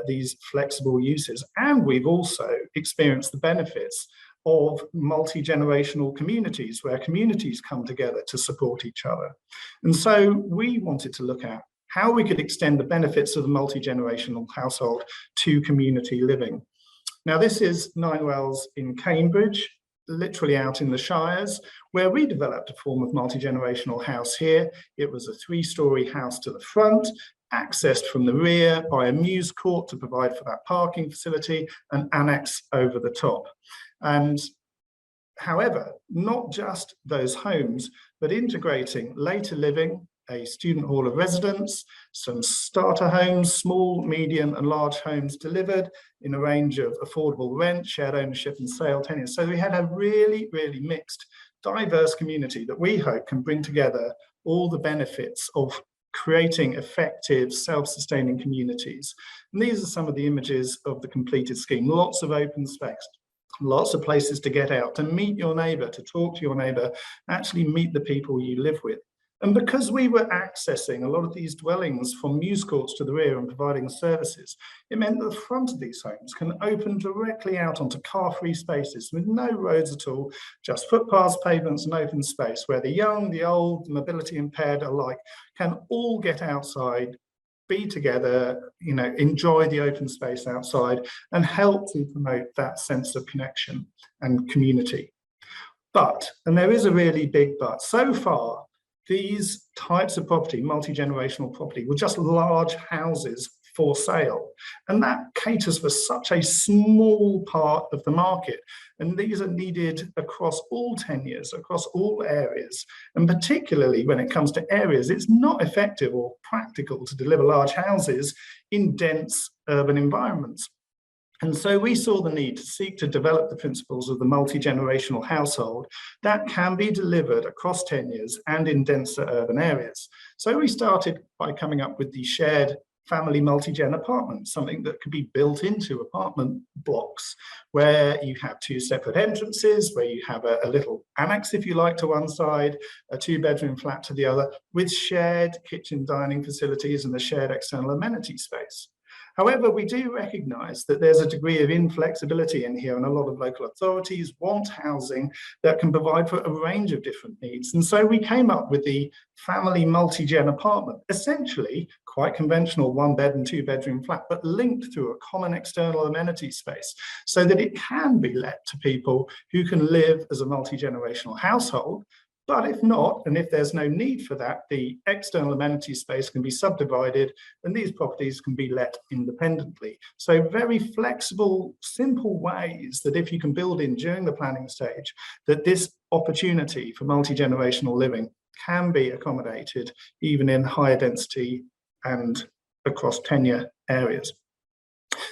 Speaker 6: these flexible uses. And we've also experienced the benefits of multi-generational communities, where communities come together to support each other. And so we wanted to look at how we could extend the benefits of the multi-generational household to community living. Now, this is Nine Wells in Cambridge, literally out in the Shires, where we developed a form of multi-generational house here. It was a 3-story house to the front, accessed from the rear by a mews court to provide for that parking facility, and annex over the top. And however, not just those homes, but integrating later living, a student hall of residence, some starter homes, small, medium and large homes delivered in a range of affordable rent, shared ownership and sale tenures. So we had a really, really mixed, diverse community that we hope can bring together all the benefits of creating effective, self-sustaining communities. And these are some of the images of the completed scheme. Lots of open space, lots of places to get out, to meet your neighbour, to talk to your neighbour, actually meet the people you live with. And because we were accessing a lot of these dwellings from mews courts to the rear and providing services, it meant that the front of these homes can open directly out onto car-free spaces with no roads at all, just footpaths, pavements and open space where the young, the old, the mobility impaired alike can all get outside, be together, you know, enjoy the open space outside and help to promote that sense of connection and community. But, and there is a really big but, so far, these types of property, multi-generational property, were just large houses for sale. And that caters for such a small part of the market. And these are needed across all tenures, across all areas. And particularly when it comes to areas, it's not effective or practical to deliver large houses in dense urban environments. And so we saw the need to seek to develop the principles of the multi-generational household that can be delivered across tenures and in denser urban areas. So we started by coming up with the shared family multi-gen apartment, something that could be built into apartment blocks where you have two separate entrances, where you have a little annex, if you like, to one side, a two-bedroom flat to the other, with shared kitchen dining facilities and a shared external amenity space. However, we do recognise that there's a degree of inflexibility in here, and a lot of local authorities want housing that can provide for a range of different needs. And so we came up with the family multi-gen apartment, essentially quite conventional one-bed and two-bedroom flat, but linked through a common external amenity space so that it can be let to people who can live as a multi-generational household. But if not, and if there's no need for that, the external amenity space can be subdivided and these properties can be let independently. So very flexible, simple ways that if you can build in during the planning stage, that this opportunity for multi-generational living can be accommodated even in higher density and across tenure areas.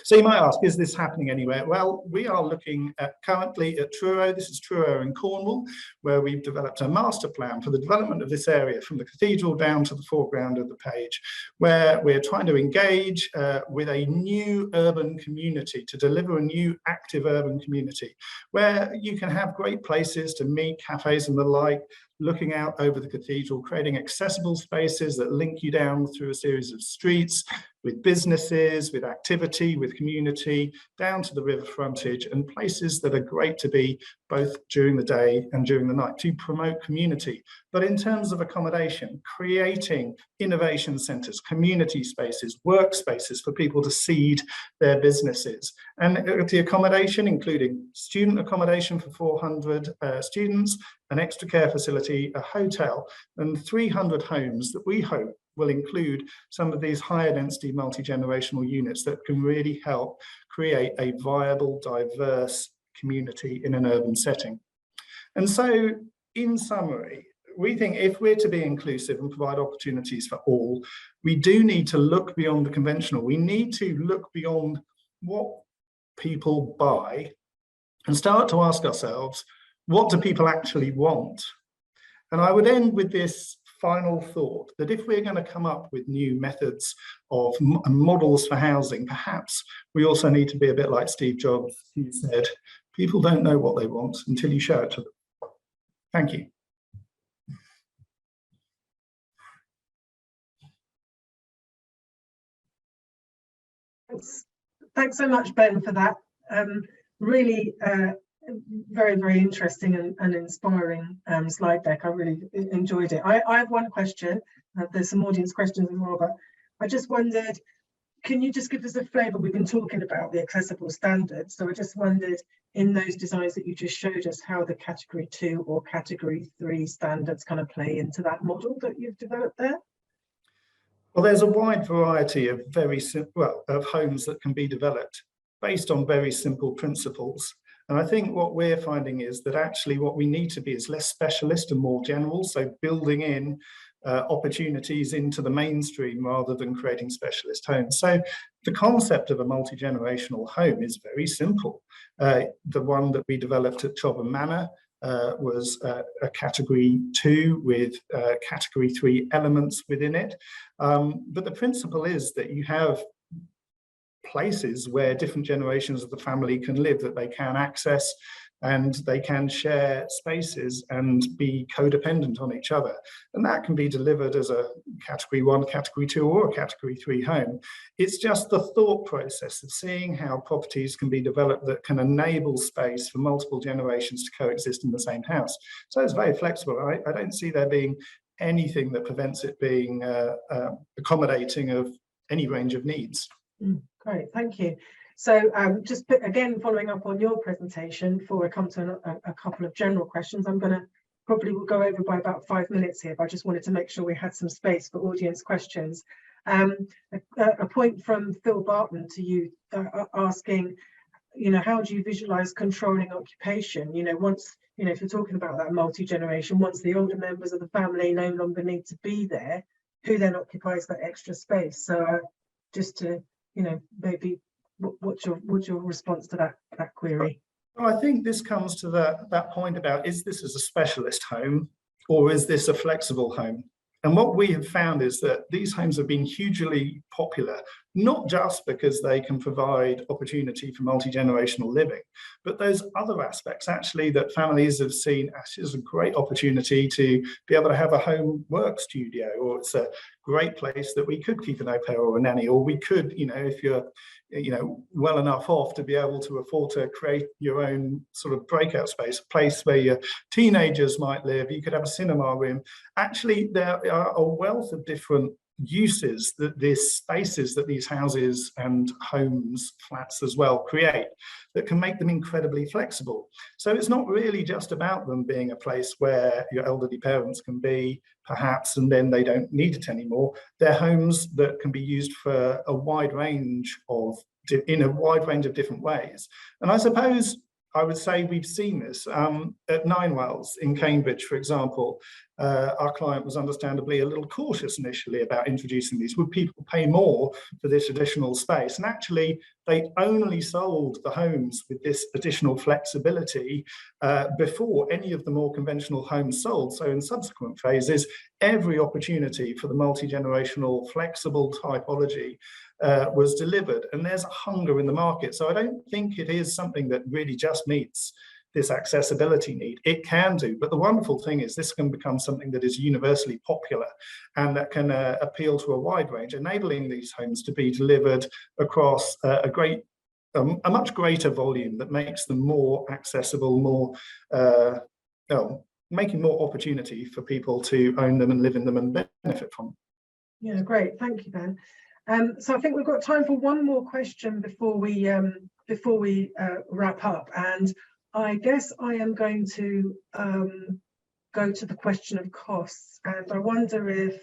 Speaker 6: So you might ask, is this happening anywhere? Well, we are looking at currently at Truro. This is Truro in Cornwall, where we've developed a master plan for the development of this area from the cathedral down to the foreground of the page, where we're trying to engage with a new urban community to deliver a new active urban community where you can have great places to meet, cafes and the like, looking out over the cathedral, creating accessible spaces that link you down through a series of streets with businesses, with activity, with community, down to the river frontage, and places that are great to be both during the day and during the night to promote community. But in terms of accommodation, creating innovation centres, community spaces, workspaces for people to seed their businesses. And the accommodation, including student accommodation for 400 students, an extra care facility, a hotel, and 300 homes that we hope will include some of these higher density multi-generational units that can really help create a viable, diverse community in an urban setting. And so, in summary, we think if we're to be inclusive and provide opportunities for all, we do need to look beyond the conventional. We need to look beyond what people buy and start to ask ourselves, what do people actually want? And I would end with this final thought that if we're going to come up with new methods of models for housing, perhaps we also need to be a bit like Steve Jobs, who said, people don't know what they want until you show it to them. Thank you.
Speaker 2: Thanks so much, Ben, for that. Really very, very interesting and inspiring slide deck. I really enjoyed it. I have one question. There's some audience questions as well, but I just wondered, can you just give us a flavour? We've been talking about the accessible standards, so I just wondered, in those designs that you just showed us, how the category 2 or category 3 standards kind of play into that model that you've developed there?
Speaker 6: Well, there's a wide variety of of homes that can be developed based on very simple principles. And I think what we're finding is that actually what we need to be is less specialist and more general. So building in opportunities into the mainstream rather than creating specialist homes. So the concept of a multi-generational home is very simple. The one that we developed at Chobham Manor was a category 2 with category 3 elements within it. But the principle is that you have places where different generations of the family can live, that they can access, and they can share spaces and be codependent on each other. And that can be delivered as a category 1, category 2, or a category 3 home. It's just the thought process of seeing how properties can be developed that can enable space for multiple generations to coexist in the same house. So it's very flexible. I don't see there being anything that prevents it being accommodating of any range of needs.
Speaker 2: Great, thank you. So just again, following up on your presentation, before I come to a couple of general questions, I'm going to probably will go over by about 5 minutes here, but I just wanted to make sure we had some space for audience questions. A point from Phil Barton to you, asking, how do you visualize controlling occupation? Once, if you're talking about that multi-generation, once the older members of the family no longer need to be there, who then occupies that extra space? So just to, maybe what's your response to that query?
Speaker 6: Well, I think this comes to that point about, is this as a specialist home or is this a flexible home? And what we have found is that these homes have been hugely popular, not just because they can provide opportunity for multi-generational living, but those other aspects actually that families have seen as a great opportunity to be able to have a home work studio, or it's a great place that we could keep an au pair or a nanny, or we could, if you're well enough off to be able to afford to create your own sort of breakout space, a place where your teenagers might live. You could have a cinema room. Actually, there are a wealth of different uses that these spaces that these houses and homes, flats as well, create that can make them incredibly flexible. So it's not really just about them being a place where your elderly parents can be, perhaps, and then they don't need it anymore. They're homes that can be used for a wide range of different ways. And I suppose I would say we've seen this at Ninewells in Cambridge, for example. Our client was understandably a little cautious initially about introducing these. Would people pay more for this additional space? And actually, they only sold the homes with this additional flexibility before any of the more conventional homes sold. So in subsequent phases, every opportunity for the multi-generational flexible typology was delivered, and there's a hunger in the market. So I don't think it is something that really just meets this accessibility need. It can do, but the wonderful thing is this can become something that is universally popular and that can appeal to a wide range, enabling these homes to be delivered across a much greater volume that makes them more accessible, making more opportunity for people to own them and live in them and benefit from them.
Speaker 2: Yeah, great, thank you, Ben. So I think we've got time for one more question before we wrap up, and I guess I am going to go to the question of costs, and I wonder if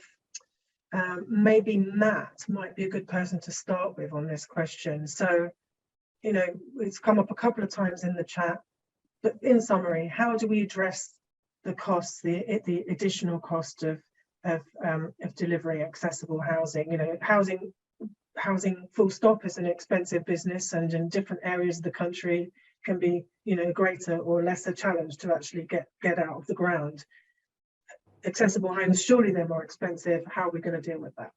Speaker 2: maybe Matt might be a good person to start with on this question. So, it's come up a couple of times in the chat, but in summary, how do we address the costs, the additional cost of delivering accessible housing? Housing full stop is an expensive business, and in different areas of the country can be greater or lesser challenge to actually get out of the ground. Accessible homes, surely they're more expensive. How are we going to deal with that?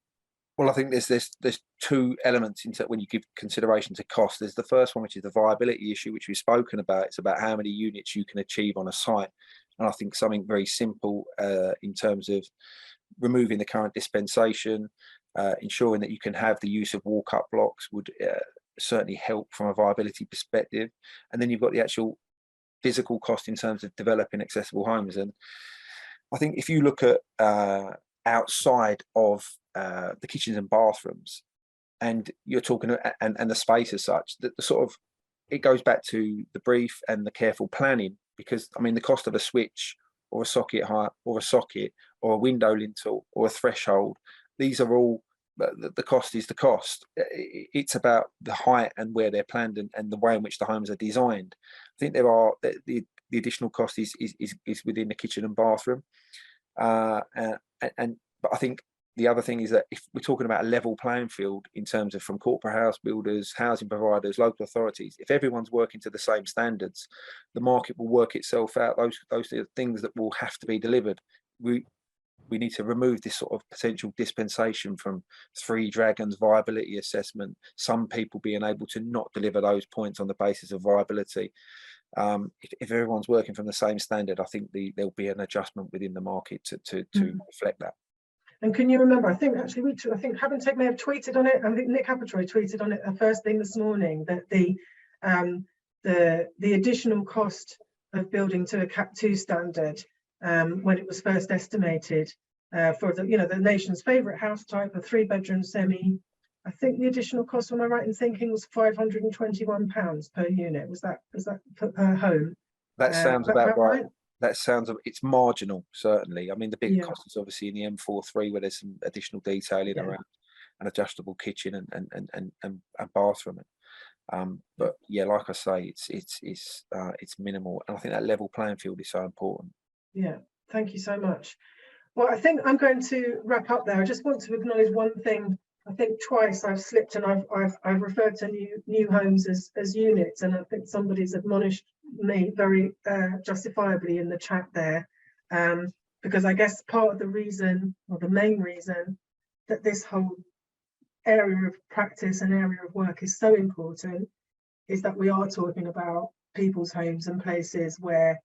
Speaker 4: Well, I think there's two elements into when you give consideration to cost. There's the first one, which is the viability issue, which we've spoken about. It's about how many units you can achieve on a site, and I think something very simple in terms of removing the current dispensation, ensuring that you can have the use of walk-up blocks would certainly help from a viability perspective. And then you've got the actual physical cost in terms of developing accessible homes. And I think if you look at outside of the kitchens and bathrooms, and you're talking and the space as such, that the sort of, it goes back to the brief and the careful planning, because I mean the cost of a switch or a socket height or a socket or a window lintel or a threshold, these are all the cost is the cost. It's about the height and where they're planned and the way in which the homes are designed. I think there are the additional cost is within the kitchen and bathroom, but I think the other thing is that if we're talking about a level playing field in terms of from corporate house builders, housing providers, local authorities, if everyone's working to the same standards, the market will work itself out. Those are things that will have to be delivered. We need to remove this sort of potential dispensation from Three Dragons viability assessment, some people being able to not deliver those points on the basis of viability. If everyone's working from the same standard, I think there'll be an adjustment within the market to reflect that.
Speaker 2: And can you remember, I think actually I think Habinteg may have tweeted on it, I think Nick Apetroaie tweeted on it the first thing this morning, that the additional cost of building to a Cat 2 standard when it was first estimated for the nation's favourite house type, a 3-bedroom semi, I think the additional cost, am I right in thinking, was £521 per unit? Was that per home?
Speaker 4: That sounds about right.
Speaker 2: Right?
Speaker 4: That sounds, it's marginal, certainly. I mean, the big
Speaker 2: Yeah.
Speaker 4: cost is obviously in the M43, where there's some additional detailing around an adjustable kitchen and bathroom. But yeah, like I say, it's minimal, and I think that level playing field is so important.
Speaker 2: Yeah, thank you so much. Well, I think I'm going to wrap up there. I just want to acknowledge one thing. I think twice I've slipped and I've referred to new homes as units, and I think somebody's admonished me very justifiably in the chat there, because I guess part of the reason, or the main reason, that this whole area of practice and area of work is so important is that we are talking about people's homes and places where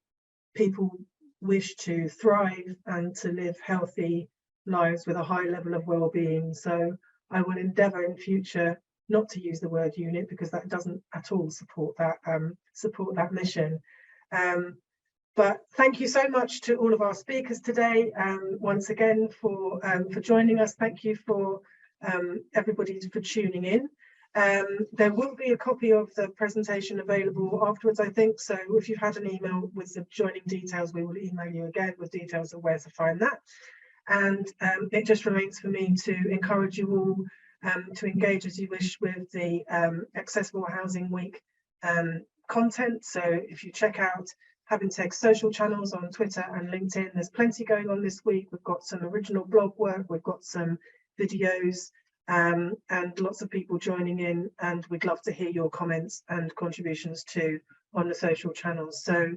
Speaker 2: people wish to thrive and to live healthy lives with a high level of well-being. So I will endeavour in future not to use the word unit, because that doesn't at all support that mission. But thank you so much to all of our speakers today, once again for joining us. Thank you for everybody for tuning in. There will be a copy of the presentation available afterwards, I think. So if you've had an email with the joining details, we will email you again with details of where to find that. And it just remains for me to encourage you all to engage as you wish with the Accessible Housing Week content. So if you check out Habinteg's social channels on Twitter and LinkedIn, there's plenty going on this week. We've got some original blog work, we've got some videos, and lots of people joining in, and we'd love to hear your comments and contributions too on the social channels. So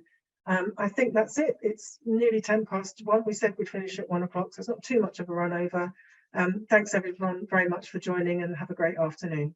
Speaker 2: I think that's it. It's nearly 1:10. We said we'd finish at 1 o'clock, so it's not too much of a run over. Thanks everyone very much for joining, and have a great afternoon.